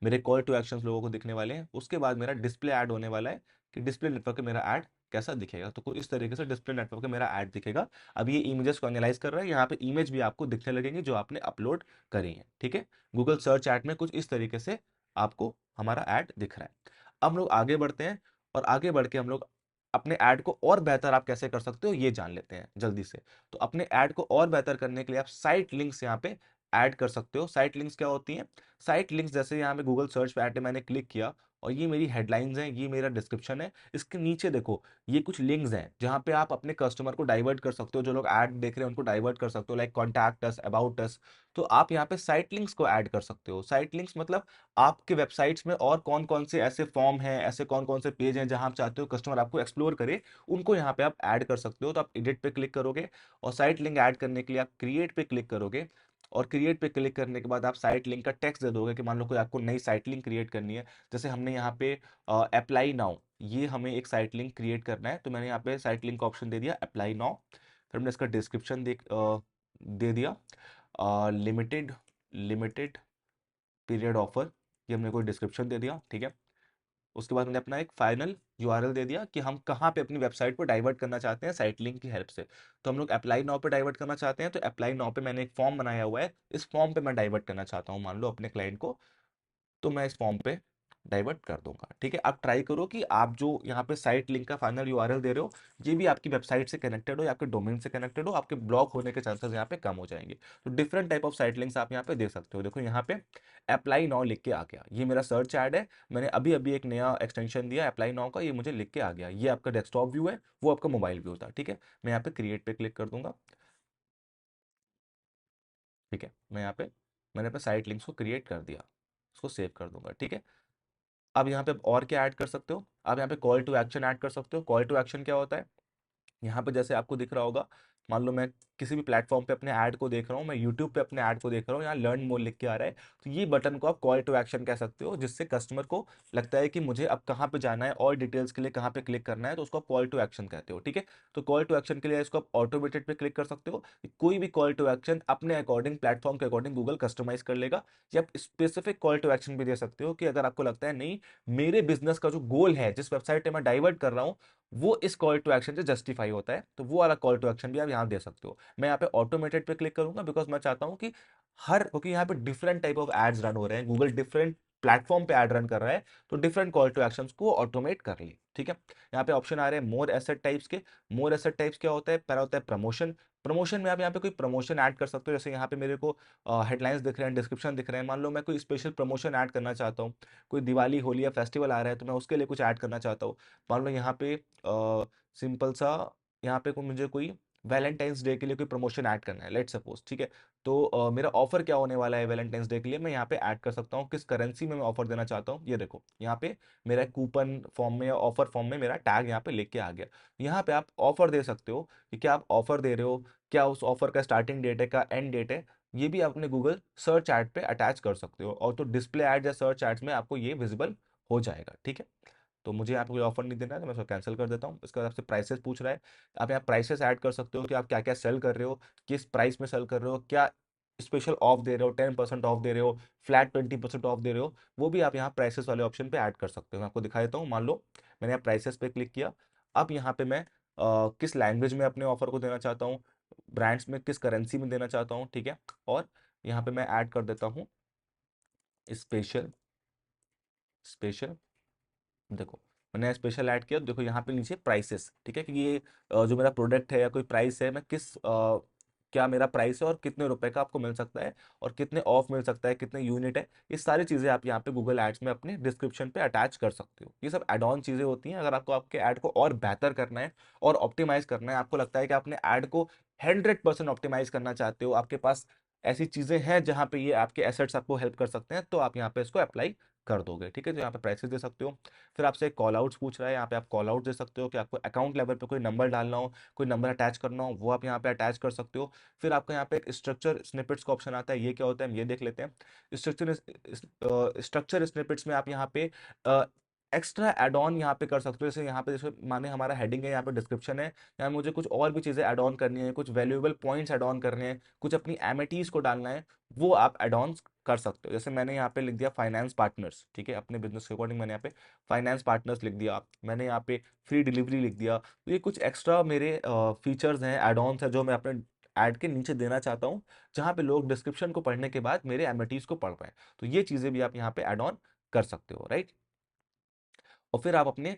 मेरे कॉल टू एक्शंस लोगों को दिखने वाले हैं। उसके बाद मेरा डिस्प्ले ऐड होने वाला है, कि डिस्प्ले नेटवर्क पे मेरा ऐड कैसा दिखेगा। तो कुछ इस तरीके से डिस्प्ले नेटवर्क पे मेरा ऐड दिखेगा। अब ये इमेजेस को एनालाइज कर रहा है, यहाँ पे इमेज भी आपको दिखने लगेंगी जो आपने अपलोड करी है, ठीक है। गूगल सर्च ऐड में कुछ इस तरीके से आपको हमारा ऐड दिख रहा है। अब हम लोग आगे बढ़ते हैं, और आगे बढ़ के हम लोग अपने ऐड को और बेहतर आप कैसे कर सकते हो ये जान लेते हैं जल्दी से। तो अपने ऐड को और बेहतर करने के लिए आप साइट लिंक्स यहाँ पे ऐड कर सकते हो। साइट लिंक्स क्या होती हैं, साइट लिंक्स जैसे यहाँ पे गूगल सर्च पे ऐड मैंने क्लिक किया, और ये मेरी हेडलाइंस हैं, ये मेरा डिस्क्रिप्शन है, इसके नीचे देखो ये कुछ लिंक्स हैं जहाँ पे आप अपने कस्टमर को डाइवर्ट कर सकते हो, जो लोग ऐड देख रहे हैं उनको डाइवर्ट कर सकते हो, like contact us, about us. तो आप यहाँ पे साइट लिंक्स को ऐड कर सकते हो। साइट लिंक्स मतलब आपके वेबसाइट्स में और कौन कौन से ऐसे फॉर्म हैं, ऐसे कौन कौन से पेज हैं जहाँ आप चाहते हो कस्टमर आपको एक्सप्लोर करे, उनको यहाँ पे आप ऐड कर सकते हो। तो आप एडिट पे क्लिक करोगे, और साइट लिंक ऐड करने के लिए आप क्रिएट पे क्लिक करोगे, और क्रिएट पे क्लिक करने के बाद आप साइट लिंक का टेक्स्ट दे दोगे, कि मान लो कोई आपको नई साइट लिंक क्रिएट करनी है। जैसे हमने यहाँ पे अप्लाई नाउ, ये हमें एक साइट लिंक क्रिएट करना है, तो मैंने यहाँ पे साइट लिंक का ऑप्शन दे दिया अप्लाई नाउ। फिर हमने इसका डिस्क्रिप्शन दे दिया, लिमिटेड लिमिटेड पीरियड ऑफर, ये हमने कोई डिस्क्रिप्शन दे दिया, ठीक है। उसके बाद मैंने अपना एक फाइनल यूआरएल दे दिया कि हम कहाँ पे अपनी वेबसाइट को डाइवर्ट करना चाहते हैं साइट लिंक की हेल्प से। तो हम लोग अप्लाई नाउ पे डाइवर्ट करना चाहते हैं, तो अप्लाई नाउ पे मैंने एक फॉर्म बनाया हुआ है, इस फॉर्म पे मैं डाइवर्ट करना चाहता हूँ मान लो अपने क्लाइंट को, तो मैं इस फॉर्म पे डाइवर्ट कर दूंगा, ठीक है। आप ट्राई करो कि आप जो यहाँ पे साइट लिंक का फाइनल यूआरएल दे रहे हो, ये भी आपकी वेबसाइट से कनेक्टेड हो, या आपके डोमेन से कनेक्टेड हो, आपके ब्लॉक होने के चांसेस यहाँ पे कम हो जाएंगे। तो different type of site links आप यहाँ पे दे सकते हो। देखो यहाँ पे अप्लाई नाउ लिख के आ गया, ये मेरा सर्च ऐड है, मैंने अभी अभी एक नया एक्सटेंशन दिया अप्लाई नाउ का, ये मुझे लिख के आ गया। ये आपका डेस्कटॉप व्यू है, वो आपका मोबाइल व्यू था, ठीक है। मैं यहाँ पे क्रिएट पे क्लिक कर दूंगा, ठीक है। मैं यहाँ पे मैंने अपने साइट लिंक्स को क्रिएट कर दिया, उसको सेव कर दूंगा, ठीक है। अब यहाँ पे आप और क्या ऐड कर सकते हो, आप यहाँ पे कॉल टू एक्शन ऐड कर सकते हो। कॉल टू एक्शन क्या होता है, यहाँ पे जैसे आपको दिख रहा होगा मान लो मैं किसी भी प्लेटफॉर्म पे अपने ऐड को देख रहा हूँ, मैं यूट्यूब पे अपने ऐड को देख रहा हूँ, यहाँ लर्न मोर लिख के आ रहा है, तो ये बटन को आप कॉल टू एक्शन कह सकते हो, जिससे कस्टमर को लगता है कि मुझे अब कहाँ पे जाना है और डिटेल्स के लिए कहाँ पे क्लिक करना है, तो उसको आप कॉल टू एक्शन कहते हो। ठीक है, तो कॉल टू एक्शन के लिए इसको आप ऑटोमेटेड पे क्लिक कर सकते हो। कोई भी कॉल टू एक्शन अपने अकॉर्डिंग, प्लेटफॉर्म के अकॉर्डिंग गूगल कस्टमाइज कर लेगा। या आप स्पेसिफिक कॉल टू एक्शन भी दे सकते हो कि अगर आपको लगता है नहीं, मेरे बिजनेस का जो गोल है, जिस वेबसाइट पे मैं डाइवर्ट कर रहा हूँ, वो इस कॉल टू एक्शन से जस्टिफाई होता है, तो वो वाला कॉल टू एक्शन भी आप यहाँ दे सकते हो। मैं यहाँ पे ऑटोमेटेड पे क्लिक करूंगा, बिकॉज मैं चाहता हूँ कि क्योंकि यहाँ पे different type of ads run हो रहे हैं, गूगल डिफरेंट प्लेटफॉर्म पे एड रन कर रहा है, तो डिफरेंट कॉल टू एक्शंस को ऑटोमेट कर ले। ठीक है, यहाँ पे ऑप्शन आ रहे हैं मोर एसेट टाइप्स के। मोर एसेट टाइप्स क्या होता है? पहला होता है प्रमोशन। प्रमोशन में आप यहाँ पे कोई प्रमोशन ऐड कर सकते हो, जैसे यहाँ पे मेरे को हेडलाइंस दिख रहे हैं, डिस्क्रिप्शन दिख रहे हैं। मान लो मैं कोई स्पेशल प्रमोशन ऐड करना चाहता हूँ, कोई दिवाली होली या फेस्टिवल आ रहा है, तो मैं उसके लिए कुछ ऐड करना चाहता हूँ। मान लो यहाँ पे सिंपल सा, यहाँ पे मुझे कोई वैलेंटाइंस डे के लिए कोई प्रमोशन ऐड करना है, लेट सपोज। ठीक है, तो मेरा ऑफर क्या होने वाला है वैलेंटाइंस डे के लिए, मैं यहाँ पे ऐड कर सकता हूँ किस करेंसी में मैं ऑफर देना चाहता हूँ। ये देखो यहाँ पे मेरा कूपन फॉर्म में या ऑफर फॉर्म में मेरा टैग यहाँ पे लिख के आ गया। यहाँ पे आप ऑफर दे सकते हो कि क्या आप ऑफर दे रहे हो, क्या उस ऑफर का स्टार्टिंग डेट है, का एंड डेट है। ये भी आप अपने गूगल सर्च ऐड पे अटैच कर सकते हो, और तो डिस्प्ले ऐड या सर्च एड्स में आपको ये विजिबल हो जाएगा। ठीक है, तो मुझे यहाँ पे कोई ऑफर नहीं देना है, तो मैं इसको कैंसिल कर देता हूँ। इसके बाद आपसे प्राइसेस पूछ रहा है, आप यहाँ प्राइसेस ऐड कर सकते हो कि आप क्या क्या सेल कर रहे हो, किस प्राइस में सेल कर रहे हो, क्या स्पेशल ऑफ दे रहे हो, 10% ऑफ दे रहे हो, फ्लैट 20% ऑफ दे रहे हो, वो भी आप यहाँ प्राइसेस वाले ऑप्शन पे ऐड कर सकते हो। मैं आपको दिखा देता हूँ। मान लो मैंने यहाँ प्राइसेस पे क्लिक किया। अब यहाँ पे मैं किस लैंग्वेज में अपने ऑफर को देना चाहता हूँ, ब्रांड्स में किस करेंसी में देना चाहता हूँ। ठीक है, और यहाँ पे मैं ऐड कर देता हूँ स्पेशल। स्पेशल, देखो मैंने स्पेशल ऐड किया, देखो यहाँ पे नीचे प्राइसेस। ठीक है, कि ये जो मेरा प्रोडक्ट है या कोई प्राइस है, मैं क्या मेरा प्राइस है और कितने रुपए का आपको मिल सकता है, और कितने ऑफ मिल सकता है, कितने यूनिट है, ये सारी चीजें आप यहाँ पे गूगल एड्स में अपने डिस्क्रिप्शन पे अटैच कर सकते हो। ये सब एड ऑन चीजें होती हैं। अगर आपको आपके ऐड को और बेहतर करना है और ऑप्टिमाइज करना है, आपको लगता है कि आपने ऐड को 100% ऑप्टिमाइज करना चाहते हो, आपके पास ऐसी चीजें हैं जहां पे ये आपके एसेट्स आपको हेल्प कर सकते हैं, तो आप यहाँ पे इसको अप्लाई कर दोगे। ठीक है, तो यहाँ पे प्राइसेस दे सकते हो। फिर आपसे कॉल आउट्स पूछ रहा है, यहाँ पे आप कॉल आउट दे सकते हो कि आपको अकाउंट लेवल पे कोई नंबर डालना हो, कोई नंबर अटैच करना हो, वो आप यहाँ पे अटैच कर सकते हो। फिर आपका यहाँ पे एक स्ट्रक्चर स्निपेट्स का ऑप्शन आता है, ये क्या होता है हम ये देख लेते हैं। स्ट्रक्चर स्निपेट्स में आप यहाँ पे एक्स्ट्रा एड ऑन यहाँ पे कर सकते हो। जैसे यहाँ पे, जैसे माने हमारा हेडिंग है, यहाँ पे डिस्क्रिप्शन है, यहाँ मुझे कुछ और भी चीज़ें ऐड ऑन करनी है, कुछ वैल्यूएबल पॉइंट्स ऐड ऑन करने हैं, कुछ अपनी एमिटीज को डालना है, वो आप एड ऑन कर सकते हो। जैसे मैंने यहाँ पे लिख दिया फाइनेंस पार्टनर्स। ठीक है, अपने बिजनेस के अकॉर्डिंग मैंने यहाँ पे फाइनेंस पार्टनर्स लिख दिया, मैंने यहाँ पे फ्री डिलीवरी लिख दिया। तो ये कुछ एक्स्ट्रा मेरे फीचर्स हैं, एड ऑन्स हैं, जो मैं अपने ऐड के नीचे देना चाहता हूँ, जहाँ पे लोग डिस्क्रिप्शन को पढ़ने के बाद मेरे एमिटीज को पढ़ पाए। तो ये चीज़ें भी आप यहाँ पे एड ऑन कर सकते हो, राइट। और फिर आप अपने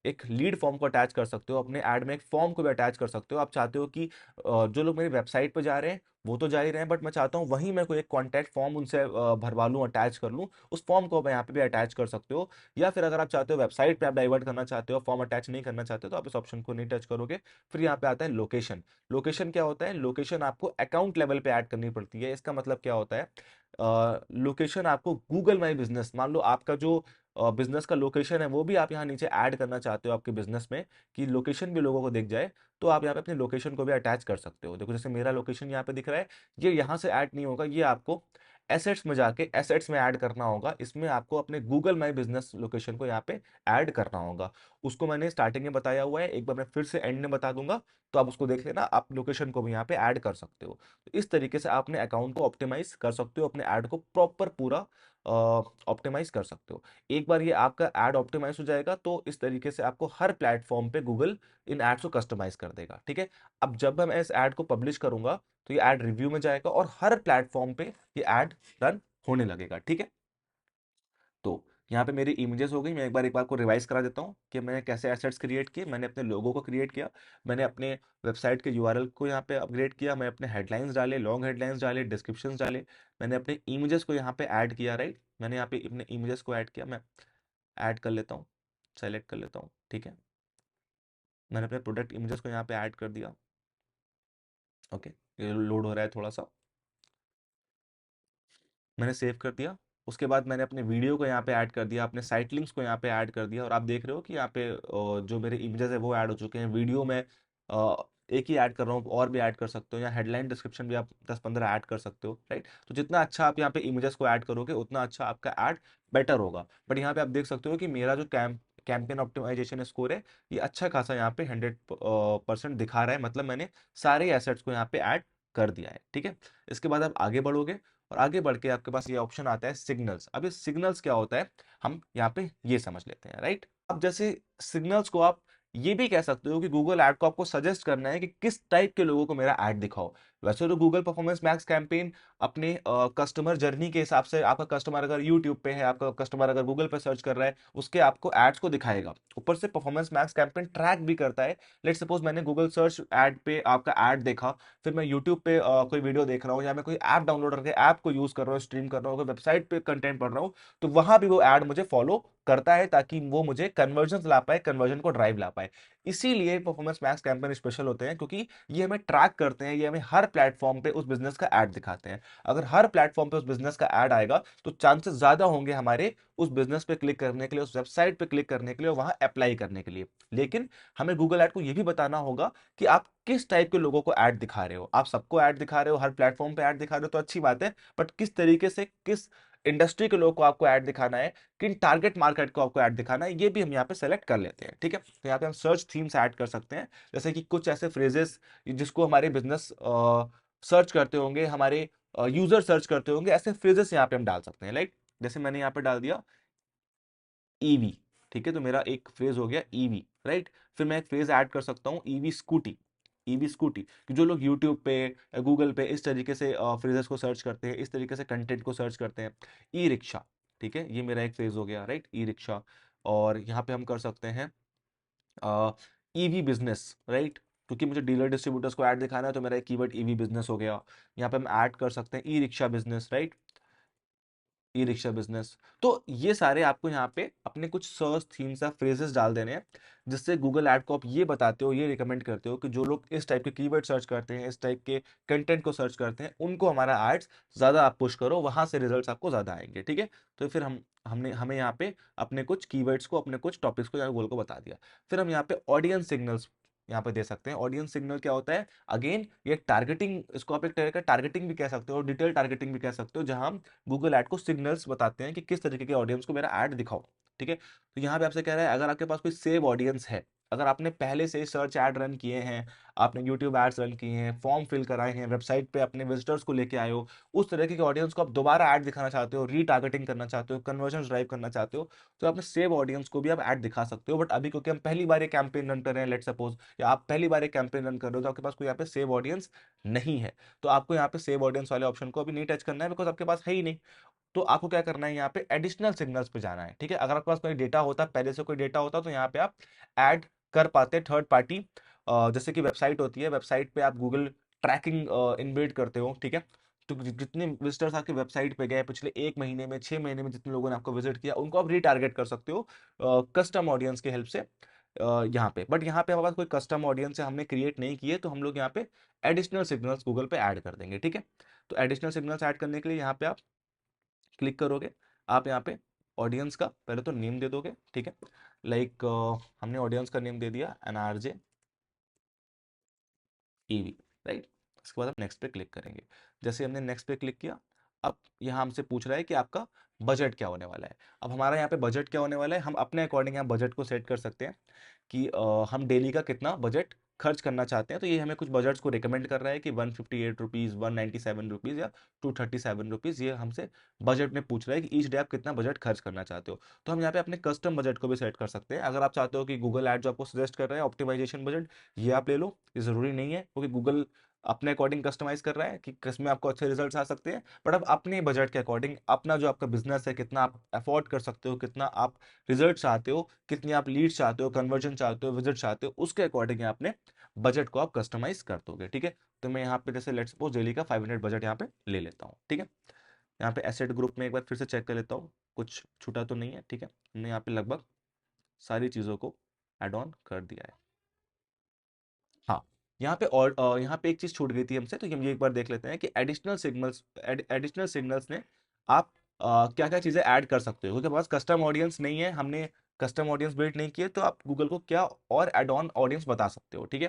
एक लीड फॉर्म को अटैच कर सकते हो, अपने ऐड में एक फॉर्म को भी अटैच कर सकते हो। आप चाहते हो कि जो लोग मेरी वेबसाइट पर जा रहे हैं वो तो जा ही रहे हैं, बट मैं चाहता हूँ वहीं मैं कोई एक कॉन्टैक्ट फॉर्म उनसे भरवा लूँ, अटैच कर लूँ, उस फॉर्म को आप यहाँ पे भी अटैच कर सकते हो। या फिर अगर आप चाहते हो वेबसाइट पे आप डाइवर्ट करना चाहते हो, फॉर्म अटैच नहीं करना चाहते हो, तो आप इस ऑप्शन को नहीं टच करोगे। फिर यहाँ पे आता है लोकेशन। लोकेशन क्या होता है? लोकेशन आपको अकाउंट लेवल पे ऐड करनी पड़ती है। इसका मतलब क्या होता है? लोकेशन आपको गूगल माई बिजनेस, मान लो आपका जो बिजनेस का लोकेशन है वो भी आप यहाँ नीचे ऐड करना चाहते हो आपके बिजनेस में, कि लोकेशन भी लोगों को दिख जाए, तो आप यहाँ पे अपनी लोकेशन को भी अटैच कर सकते हो। देखो जैसे मेरा लोकेशन यहाँ पे दिख रहा है, ये यहाँ से ऐड नहीं होगा, ये आपको एसेट्स में जाके एसेट्स में ऐड करना होगा। इसमें आपको अपने गूगल माई बिजनेस लोकेशन को यहाँ पे ऐड करना होगा। उसको मैंने स्टार्टिंग में बताया हुआ है, एक बार मैं फिर से एंड में बता दूंगा, तो आप उसको देख लेना। आप लोकेशन को भी यहाँ पे ऐड कर सकते हो। तो इस तरीके से आप अपने अकाउंट को ऑप्टिमाइज कर सकते हो, अपने ऐड को प्रॉपर पूरा ऑप्टिमाइज कर सकते हो। एक बार ये आपका ऐड ऑप्टिमाइज हो जाएगा, तो इस तरीके से आपको हर प्लेटफॉर्म पे गूगल इन एड्स को कस्टमाइज कर देगा। ठीक है, अब जब मैं इस ऐड को पब्लिश करूंगा, तो ये ऐड रिव्यू में जाएगा और हर प्लेटफॉर्म पे ये ऐड रन होने लगेगा। ठीक है, तो यहाँ पे मेरी इमेजेस हो गई। मैं एक बार को रिवाइज करा देता हूँ कि मैंने कैसे एसेट्स क्रिएट किए। मैंने अपने लोगो को क्रिएट किया, मैंने अपने वेबसाइट के यूआरएल को यहाँ पे अपग्रेड किया, मैं अपने हेडलाइंस डाले, लॉन्ग हेडलाइंस डाले, डिस्क्रिप्शंस डाले, मैंने अपने इमेजेस को यहाँ पे ऐड किया, राइट। मैंने यहाँ पे अपने इमेजेस को ऐड किया, मैं ऐड कर लेता हूँ, सेलेक्ट कर लेता हूँ। ठीक है, मैंने अपने प्रोडक्ट इमेजेस को यहाँ पे ऐड कर दिया। ओके, ये लोड हो रहा है थोड़ा सा, मैंने सेव कर दिया। उसके बाद मैंने अपने वीडियो को यहाँ पे ऐड कर दिया, अपने साइट लिंक्स को यहाँ पे ऐड कर दिया, और आप देख रहे हो कि यहाँ पे जो मेरे इमेजेस है वो ऐड हो चुके हैं। वीडियो में एक ही ऐड कर रहा हूँ, और भी ऐड कर सकते हो, या हेडलाइन डिस्क्रिप्शन भी आप 10-15 ऐड कर सकते हो, राइट। तो जितना अच्छा आप यहाँ पे इमेजेस को ऐड करोगे उतना अच्छा आपका ऐड बेटर होगा। बट यहाँ पे आप देख सकते हो कि मेरा जो कैंपेन ऑप्टिमाइजेशन स्कोर है, ये अच्छा खासा यहाँ पे 100% दिखा रहा है, मतलब मैंने सारे एसेट्स को यहाँ पे ऐड कर दिया है, ठीक है। इसके बाद आप आगे बढ़ोगे, और आगे बढ़ के आपके पास ये ऑप्शन आता है सिग्नल्स। अब ये सिग्नल्स क्या होता है, हम यहाँ पे ये समझ लेते हैं, राइट। अब जैसे सिग्नल्स को आप ये भी कह सकते हो कि गूगल ऐड को आपको सजेस्ट करना है कि किस टाइप के लोगों को मेरा ऐड दिखाओ। वैसे तो गूगल परफॉर्मेंस मैक्स कैंपेन अपने कस्टमर जर्नी के हिसाब से, आपका कस्टमर अगर यूट्यूब पे है, आपका कस्टमर अगर गूगल पे सर्च कर रहा है, उसके आपको एड्स को दिखाएगा। ऊपर से परफॉर्मेंस मैक्स कैंपेन ट्रैक भी करता है। लेट सपोज मैंने गूगल सर्च ऐड पे आपका ऐड देखा, फिर मैं यूट्यूब पे कोई वीडियो देख रहा हूँ, या मैं कोई ऐप डाउनलोड करके ऐप को यूज कर रहा हूँ, स्ट्रीम कर रहा हूँ, कोई वेबसाइट पे कंटेंट पढ़ रहा हूँ, तो वहां भी वो ऐड मुझे फॉलो करता है, ताकि वो मुझे कन्वर्जन ला पाए, कन्वर्जन को ड्राइव ला पाए। इसीलिए परफॉर्मेंस मैक्स कैंपेन स्पेशल होते हैं, क्योंकि ये हमें ट्रैक करते हैं, ये हमें हर प्लेटफॉर्म पे उस बिजनेस का ऐड दिखाते हैं। अगर हर प्लेटफॉर्म पे उस बिजनेस का ऐड आएगा, तो चांसेस ज्यादा होंगे हमारे उस बिजनेस पे क्लिक करने के लिए, उस वेबसाइट पे क्लिक करने के लिए, और वहां अप्लाई करने के लिए। लेकिन हमें गूगल ऐड को ये भी बताना होगा कि आप किस टाइप के लोगों को ऐड दिखा रहे हो। आप सबको ऐड दिखा रहे हो, हर प्लेटफॉर्म पे ऐड दिखा रहे हो, तो अच्छी बात है, बट किस तरीके से, किस इंडस्ट्री के लोगों को आपको ऐड दिखाना है, किन टारगेट मार्केट को आपको ऐड दिखाना है, ये भी हम यहाँ पे सेलेक्ट कर लेते हैं, ठीक है। तो यहाँ पे हम सर्च थीम्स ऐड कर सकते हैं, जैसे कि कुछ ऐसे फ्रेजेस जिसको हमारे बिजनेस सर्च करते होंगे, हमारे यूजर सर्च करते होंगे, ऐसे फ्रेजेस यहाँ पे हम डाल सकते हैं, लाइक जैसे मैंने यहाँ पे डाल दिया ईवी, ठीक है, तो मेरा एक फ्रेज हो गया ईवी, राइट। फिर मैं एक फ्रेज ऐड कर सकता हूँ ईवी स्कूटी। ईवी स्कूटी, कि जो लोग यूट्यूब पे, गूगल पे इस तरीके से फ्रेजेस को सर्च करते हैं, इस तरीके से कंटेंट को सर्च करते हैं। ई रिक्शा, ठीक है, ये मेरा एक फ्रेज हो गया, राइट, ई रिक्शा। और यहाँ पे हम कर सकते हैं ईवी बिजनेस, राइट, क्योंकि मुझे डीलर डिस्ट्रीब्यूटर्स को ऐड दिखाना है, तो मेरा एक कीवर्ड ईवी बिजनेस हो गया। यहाँ पे हम ऐड कर सकते हैं e rickshaw business, right, e rickshaw business. तो ये सारे आपको यहाँ पे अपने कुछ सर्च थीम्स या फ्रेजेस डाल देने हैं, जिससे गूगल ऐड को आप ये बताते हो, ये रिकमेंड करते हो कि जो लोग इस टाइप के कीवर्ड सर्च करते हैं, इस टाइप के कंटेंट को सर्च करते हैं, उनको हमारा एड्स ज्यादा आप पुश करो, वहां से रिजल्ट्स आपको ज्यादा आएंगे, ठीक है। तो फिर हमने हमें यहाँ पे अपने कुछ कीवर्ड्स को, अपने कुछ टॉपिक्स को यहाँ गूगल को बता दिया। फिर हम यहाँ पे ऑडियंस सिग्नल्स यहाँ पे दे सकते हैं। ऑडियंस सिग्नल क्या होता है, अगेन ये टारगेटिंग, इसको आप एक तरह का टारगेटिंग भी कह सकते हो, डिटेल टारगेटिंग भी कह सकते हो, जहां हम गूगल ऐड को सिग्नल्स बताते हैं कि किस तरीके के ऑडियंस को मेरा ऐड दिखाओ, ठीक है। तो यहाँ पे आपसे कह रहा है, अगर आपके पास कोई सेव ऑडियंस है, अगर आपने पहले से सर्च ऐड रन किए हैं, आपने यूट्यूब एड्स रन किए हैं, फॉर्म फिल कराए हैं, वेबसाइट पे अपने विजिटर्स को लेके आए हो, उस तरीके के ऑडियंस को आप दोबारा ऐड दिखाना चाहते हो, रीटारगेटिंग करना चाहते हो, कन्वर्जन ड्राइव करना चाहते हो, तो अपने सेव ऑडियंस को भी आप ऐड दिखा सकते हो। बट अभी क्योंकि हम पहली बार एक कैंपेन रन कर रहे हैं, लेट सपोज, या आप पहली बार एक कैंपेन रन कर रहे हो, तो आपके पास कोई यहाँ पे सेव ऑडियंस नहीं है, तो आपको यहाँ पे सेव ऑडियंस वाले ऑप्शन को अभी नहीं टच करना है, बिकॉज आपके पास है ही नहीं। तो आपको क्या करना है, यहाँ पे एडिशनल सिग्नल्स पे जाना है, ठीक है। अगर आपके पास कोई डेटा होता, पहले से कोई डेटा होता, तो यहाँ पे आप ऐड कर पाते थर्ड पार्टी, जैसे कि वेबसाइट होती है, वेबसाइट पे आप गूगल ट्रैकिंग इनबिल्ड करते हो, ठीक है। तो जितने विजिटर्स आपके वेबसाइट पे गए पिछले 1 महीने में, 6 महीने में, जितने लोगों ने आपको विजिट किया, उनको आप रीटारगेट कर सकते हो कस्टम ऑडियंस की हेल्प से यहाँ पे। बट यहाँ पे हमारे पास कोई कस्टम ऑडियंस हमने क्रिएट नहीं किए, तो हम लोग यहाँ पे एडिशनल सिग्नल्स गूगल पे ऐड कर देंगे, ठीक है। तो एडिशनल सिग्नल्स ऐड करने के लिए यहाँ पे आप क्लिक करोगे, आप यहाँ पे ऑडियंस का पहले तो नेम दे दोगे, ठीक है। लाइक हमने ऑडियंस का नेम दे दिया एनआरजे ईवी, राइट। इसके बाद हम नेक्स्ट पे क्लिक करेंगे। जैसे हमने नेक्स्ट पे क्लिक किया, अब यहाँ हमसे पूछ रहा है कि आपका बजट क्या होने वाला है। अब हमारा यहाँ पे बजट क्या होने वाला है, हम अपने अकॉर्डिंग यहाँ बजट को सेट कर सकते हैं कि हम डेली का कितना बजट खर्च करना चाहते हैं। तो ये हमें कुछ बजट्स को रिकमेंड कर रहा है कि 158 रुपीज़, 197 रुपीज़, या 237 रुपीज़, ये हमसे बजट में पूछ रहा है कि ईच डे आप कितना बजट खर्च करना चाहते हो। तो हम यहाँ पे अपने कस्टम बजट को भी सेट कर सकते हैं। अगर आप चाहते हो कि गूगल ऐड जो आपको सजेस्ट कर रहा है ऑप्टिमाइजेशन बजट, ये आप ले लो, ये ज़रूरी नहीं है, क्योंकि गूगल अपने अकॉर्डिंग कस्टमाइज कर रहा है कि किसमें आपको अच्छे रिजल्ट्स आ सकते हैं। बट आप अपने बजट के अकॉर्डिंग, अपना जो आपका बिजनेस है, कितना आप अफोर्ड कर सकते हो, कितना आप रिजल्ट चाहते हो, कितनी आप लीड चाहते हो, कन्वर्जन चाहते हो, विजिट चाहते हो, उसके अकॉर्डिंग अपने बजट को आप कस्टमाइज कर दोगे, ठीक है। तो मैं यहाँ पे जैसे लेट्स सपोज डेली का 500 बजट यहाँ पे ले लेता हूँ, ठीक है। यहाँ पे एसेट ग्रुप में एक बार फिर से चेक कर लेता हूँ, कुछ छूटा तो नहीं है, ठीक है। हमने यहाँ पे लगभग सारी चीज़ों को एड ऑन कर दिया है। हाँ, यहाँ पे और यहाँ पे एक चीज छूट गई थी हमसे, तो हम ये एक बार देख लेते हैं कि एडिशनल सिग्नल्स ने आप क्या क्या चीजें ऐड कर सकते हो, क्योंकि हमारे पास कस्टम ऑडियंस नहीं है, हमने कस्टम ऑडियंस बिल्ड नहीं किए तो आप गूगल को क्या और एड ऑन ऑडियंस बता सकते हो, ठीक है।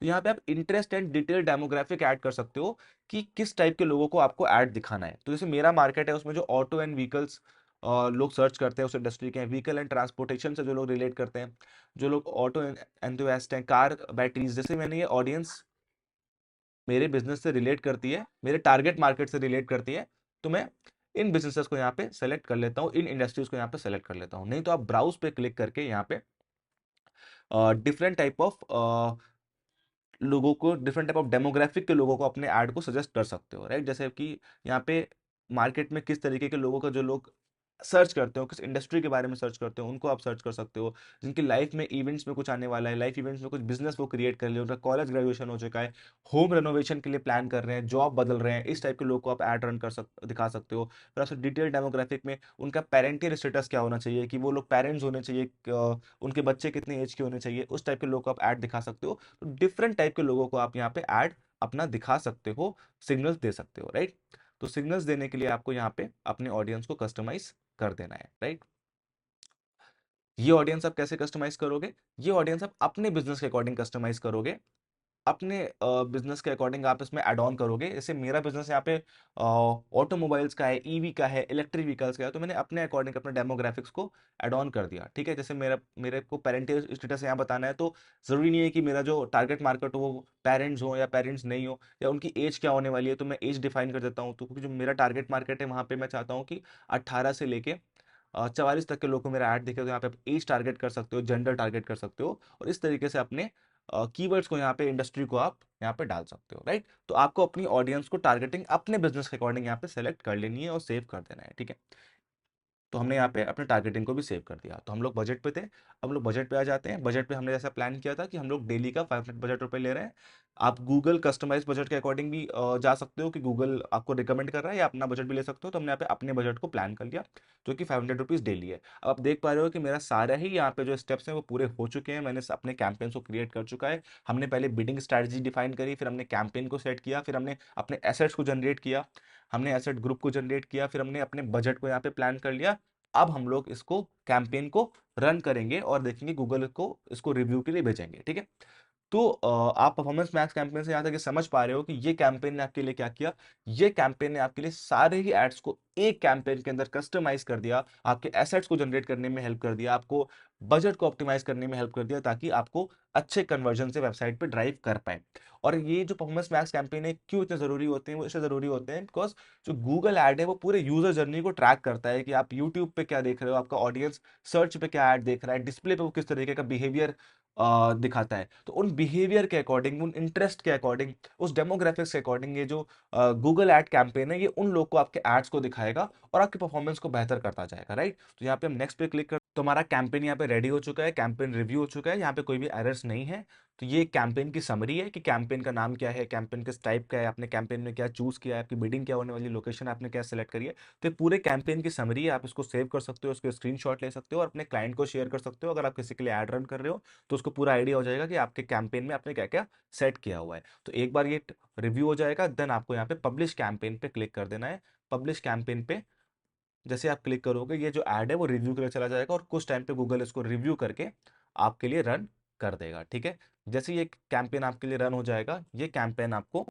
तो यहाँ पे आप interest and detail demographic add कर सकते हो कि किस टाइप के लोगों को आपको ऐड दिखाना है। तो जैसे मेरा मार्केट है उसमें जो ऑटो एंड व्हीकल्स लोग सर्च करते हैं उस इंडस्ट्री के हैं, व्हीकल एंड ट्रांसपोर्टेशन से जो लोग रिलेट करते हैं, जो लोग ऑटो एंथुसियास्ट हैं, कार बैटरीज, जैसे मैंने ये ऑडियंस मेरे बिजनेस से रिलेट करती है, मेरे टारगेट मार्केट से रिलेट करती है, तो मैं इन बिजनेसेस को यहाँ पे सेलेक्ट कर लेता हूँ, इन इंडस्ट्रीज को यहाँ पे सेलेक्ट कर लेता हूँ। नहीं तो आप ब्राउज पे क्लिक करके यहाँ पे डिफरेंट टाइप ऑफ लोगों को, डिफरेंट टाइप ऑफ डेमोग्राफिक के लोगों को अपने ऐड को सजेस्ट कर सकते हो, राइट। जैसे कि यहाँ पे मार्केट में किस तरीके के लोगों का जो लोग सर्च करते हो, किस इंडस्ट्री के बारे में सर्च करते हो, उनको आप सर्च कर सकते हो। जिनकी लाइफ में इवेंट्स में कुछ आने वाला है, लाइफ इवेंट्स में कुछ बिजनेस वो क्रिएट कर लिया, उनका कॉलेज ग्रेजुएशन हो चुका है, होम रेनोवेशन के लिए प्लान कर रहे हैं, जॉब बदल रहे हैं, इस टाइप के लोग को आप ऐड रन कर दिखा सकते हो। फिर आपसे डिटेल डेमोग्राफिक में उनका पेरेंटल स्टेटस क्या होना चाहिए, कि वो लोग पेरेंट्स होने चाहिए, उनके बच्चे कितने एज के होने चाहिए, उस टाइप के लोग को आप ऐड दिखा सकते हो। तो डिफरेंट टाइप के लोगों को आप यहाँ पे ऐड अपना दिखा सकते हो, सिग्नल्स दे सकते हो, राइट। तो सिग्नल्स देने के लिए आपको यहाँ पे अपने ऑडियंस को कस्टमाइज कर देना है, राइट। ये ऑडियंस आप कैसे कस्टमाइज करोगे? ये ऑडियंस आप अपने बिजनेस के अकॉर्डिंग कस्टमाइज करोगे, अपने बिजनेस के अकॉर्डिंग आप इसमें ऐड ऑन करोगे। जैसे मेरा बिजनेस यहाँ पे ऑटोमोबाइल्स का है, ईवी का है, इलेक्ट्रिक व्हीकल्स का है, तो मैंने अपने अकॉर्डिंग अपने डेमोग्राफिक्स को ऐड ऑन कर दिया, ठीक है। जैसे मेरे को पेरेंटल स्टेटस यहाँ बताना है, तो जरूरी नहीं है कि मेरा जो टारगेट मार्केट हो वो पेरेंट्स हो या पेरेंट्स नहीं हो, या उनकी एज क्या होने वाली है, तो मैं एज डिफाइन कर देता हूँ। तो क्योंकि जो मेरा टारगेट मार्केट है वहाँ पे मैं चाहता हूँ कि 18 से लेके 44 तक के लोग को मेरा ऐड दिखे, तो यहाँ पे आप एज टारगेट कर सकते हो, जेंडर टारगेट कर सकते हो, और इस तरीके से अपने कीवर्ड्स को यहाँ पे, इंडस्ट्री को आप यहाँ पे डाल सकते हो, राइट। तो आपको अपनी ऑडियंस को टारगेटिंग अपने बिजनेस के अकॉर्डिंग यहाँ पे सेलेक्ट कर लेनी है और सेव कर देना है, ठीक है। तो हमने यहाँ पे अपने टारगेटिंग को भी सेव कर दिया। तो हम लोग बजट पे थे, अब हम लोग बजट पे आ जाते हैं। बजट पे हमने जैसा प्लान किया था कि हम लोग डेली का 500 बजट रुपए ले रहे हैं। आप गूगल कस्टमाइज बजट के अकॉर्डिंग भी जा सकते हो कि गूगल आपको रिकमेंड कर रहा है, या अपना बजट भी ले सकते हो। तो हमने यहाँ पे अपने बजट को प्लान कर लिया, जो कि 500 रुपीज़ डेली है। अब आप देख पा रहे हो कि मेरा सारा ही यहाँ पे जो स्टेप्स हैं वो पूरे हो चुके हैं। मैंने अपने कैंपेन्स को क्रिएट कर चुका है। हमने पहले बिडिंग स्ट्रैटेजी डिफाइन करी, फिर हमने कैंपेन को सेट किया, फिर हमने अपने एसेट्स को जनरेट किया, हमने एसेट ग्रुप को जनरेट किया, फिर हमने अपने बजट को यहाँ पे प्लान कर लिया। अब हम लोग इसको कैंपेन को रन करेंगे और देखेंगे, गूगल को इसको रिव्यू के लिए भेजेंगे, ठीक है। तो आप परफॉर्मेंस मैक्स कैंपेन से यहाँ तक ये समझ पा रहे हो कि ये कैंपेन ने आपके लिए क्या किया। ये कैंपेन ने आपके लिए सारे ही एड्स को एक कैंपेन के अंदर कस्टमाइज कर दिया, आपके एसेट्स को जनरेट करने में हेल्प कर दिया, आपको बजट को ऑप्टिमाइज करने में हेल्प कर दिया, ताकि आपको अच्छे कन्वर्जन से वेबसाइट पे ड्राइव कर पाए। और ये जो परफॉर्मेंस मैक्स कैंपेन है क्यों इतने जरूरी होते हैं? वो इसलिए जरूरी होते हैं बिकॉज जो गूगल ऐड है वो पूरे यूजर जर्नी को ट्रैक करता है, कि आप यूट्यूब पे क्या देख रहे हो, आपका ऑडियंस सर्च पे क्या ऐड देख रहा है, डिस्प्ले पे वो किस तरीके का बिहेवियर दिखाता है। तो उन बिहेवियर के अकॉर्डिंग, उन इंटरेस्ट के अकॉर्डिंग, उस डेमोग्राफिक्स के अकॉर्डिंग ये जो गूगल ऐड कैंपेन है, ये उन लोग को आपके एड्स को दिखाएगा और आपकी परफॉर्मेंस को बेहतर करता जाएगा, राइट। तो यहाँ पे हम नेक्स्ट पे क्लिक कर, तो हमारा कैंपेन यहाँ पे रेडी हो चुका है, कैंपेन रिव्यू हो चुका है, यहाँ पे कोई भी एरर्स नहीं है। तो ये कैंपेन की समरी है कि कैंपेन का नाम क्या है, कैंपेन किस टाइप का है, आपने कैंपेन में क्या चूज किया है, आपकी बिडिंग क्या होने वाली, लोकेशन आपने क्या सेलेक्ट करी है। तो ये पूरे कैंपेन की समरी है, आप इसको सेव कर सकते हो, उसके स्क्रीनशॉट ले सकते हो और अपने क्लाइंट को शेयर कर सकते हो। अगर आप किसी के लिए ऐड रन कर रहे हो तो उसको पूरा आइडिया हो जाएगा कि आपके कैंपेन में आपने क्या क्या सेट किया हुआ है। तो एक बार ये रिव्यू हो जाएगा, देन आपको यहाँ पे पब्लिश कैंपेन पे क्लिक कर देना है। पब्लिश कैंपेन पे जैसे आप क्लिक करोगे, ये जो ऐड है वो रिव्यू के लिए चला जाएगा, और कुछ टाइम पे गूगल इसको रिव्यू करके आपके लिए रन कर देगा, ठीक है। जैसे ये कैंपेन आपके लिए रन हो जाएगा, ये कैंपेन आपको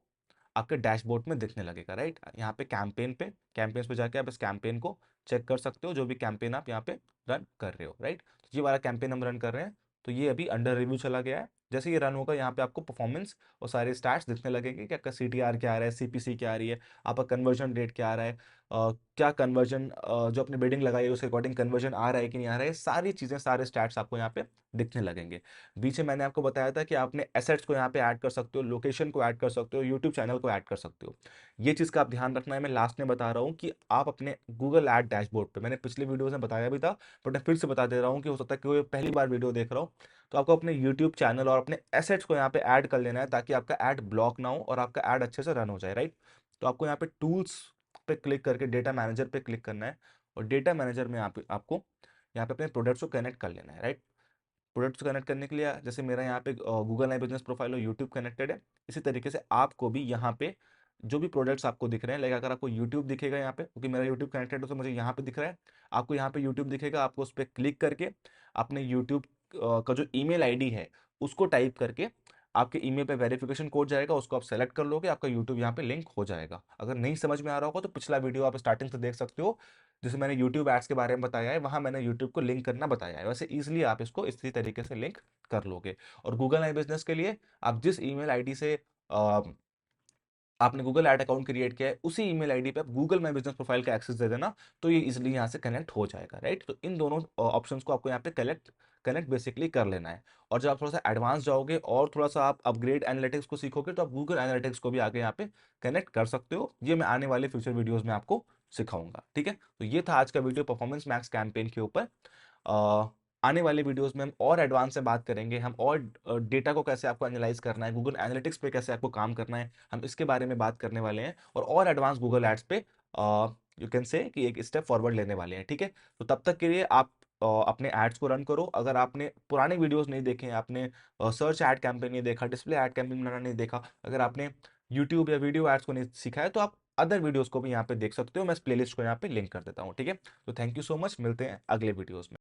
आपके डैशबोर्ड में दिखने लगेगा, राइट। यहाँ पे कैंपेन्स पे जाके आप इस कैंपेन को चेक कर सकते हो, जो भी कैंपेन आप यहाँ पे रन कर रहे हो, राइट। तो ये वाला कैंपेन हम रन कर रहे हैं, तो ये अभी अंडर रिव्यू चला गया है। जैसे ये रन होगा, यहाँ पे आपको परफॉर्मेंस और सारे स्टैट्स दिखने लगेंगे कि आपका सीटीआर क्या आ रहा है, सीपीसी क्या आ रही है, आपका कन्वर्जन रेट क्या आ रहा है, क्या कन्वर्जन जो अपने बिल्डिंग लगाई है उसके अकॉर्डिंग कन्वर्जन आ रहा है कि नहीं आ रहा है। सारी चीज़ें, सारे स्टैट्स आपको यहाँ पे दिखने लगेंगे। बीच में मैंने आपको बताया था कि आपने एसेट्स को यहाँ पे ऐड कर सकते हो, लोकेशन को ऐड कर सकते हो, यूट्यूब चैनल को ऐड कर सकते हो। ये चीज़ का आप ध्यान रखना है। मैं लास्ट में बता रहा हूँ कि आप अपने गूगल ऐड डैशबोर्ड पे, मैंने पिछले वीडियोस में बताया भी था, बट मैं फिर से बता दे रहा हूँ कि हो सकता है कि कोई पहली बार वीडियो देख रहा हो। तो आपको अपने यूट्यूब चैनल और अपने एसेट्स को यहाँ पे ऐड कर लेना है, ताकि आपका ऐड ब्लॉक ना हो और आपका ऐड अच्छे से रन हो जाए, राइट। तो आपको यहाँ पे टूल्स पे क्लिक करके डेटा मैनेजर पे क्लिक करना है, और डेटा मैनेजर में आपको यहाँ पे अपने प्रोडक्ट्स को कनेक्ट कर लेना है, राइट। प्रोडक्ट्स कनेक्ट करने के लिए जैसे मेरा यहाँ पे गूगल माई बिजनेस प्रोफाइल और यूट्यूब कनेक्टेड है, इसी तरीके से आपको भी यहाँ पे जो भी प्रोडक्ट्स आपको दिख रहे हैं, लाइक अगर आपको यूट्यूब दिखेगा यहाँ पे, क्योंकि मेरा यूट्यूब कनेक्टेड है तो मुझे यहाँ पे दिख रहा है, आपको यहाँ पे यूट्यूब दिखेगा, आपको उस पर क्लिक करके अपने यूट्यूब का जो ईमेल आईडी है उसको टाइप करके आपके ईमेल पे वेरिफिकेशन कोड जाएगा, उसको आप सेलेक्ट कर लोगे, आपका यूट्यूब यहाँ पे लिंक हो जाएगा। अगर नहीं समझ में आ रहा होगा तो पिछला वीडियो आप स्टार्टिंग से देख सकते हो, जैसे मैंने यूट्यूब एड्स के बारे में बताया है, वहां मैंने यूट्यूब को लिंक करना बताया है। वैसे इजिली आप इसको इसी तरीके से लिंक कर लोगे। और गूगल माई बिजनेस के लिए आप जिस ईमेल आईडी से आपने गूगल ऐड अकाउंट क्रिएट किया है, उसी ईमेल आईडी पे आप गूगल माई बिजनेस प्रोफाइल का एक्सेस दे देना, तो ये इजिली यहाँ से कनेक्ट हो जाएगा, राइट। तो इन दोनों ऑप्शंस को आपको यहाँ पे कनेक्ट कनेक्ट बेसिकली कर लेना है। और जब आप थोड़ा सा एडवांस जाओगे और थोड़ा सा आप अपग्रेड एनालिटिक्स को सीखोगे, तो आप गूगल एनालिटिक्स को भी आगे यहाँ पे कनेक्ट कर सकते हो। ये मैं आने वाले फ्यूचर वीडियोज में आपको सिखाऊंगा, ठीक है। तो ये था आज का वीडियो परफॉर्मेंस मैक्स कैंपेन के ऊपर। आने वाले वीडियोस में हम और एडवांस से बात करेंगे, हम और डेटा को कैसे आपको एनालाइज करना है, गूगल एनालिटिक्स पे कैसे आपको काम करना है, हम इसके बारे में बात करने वाले हैं। और एडवांस गूगल एड्स पे यू कैन से कि एक स्टेप फॉरवर्ड लेने वाले हैं, ठीक है। तो तब तक के लिए आप अपने एड्स को रन करो। अगर आपने पुराने वीडियोस नहीं देखे हैं, आपने सर्च एड कैंपेन नहीं देखा, डिस्प्ले एड कैंपेन बनाना नहीं देखा, अगर आपने यूट्यूब या वीडियो एड्स को नहीं सीखा है, तो आप अदर वीडियोस को भी यहाँ पे देख सकते हो। मैं इस प्लेलिस्ट को यहाँ पे लिंक कर देता हूँ, ठीक है। तो थैंक यू सो मच, मिलते हैं अगले वीडियोस में।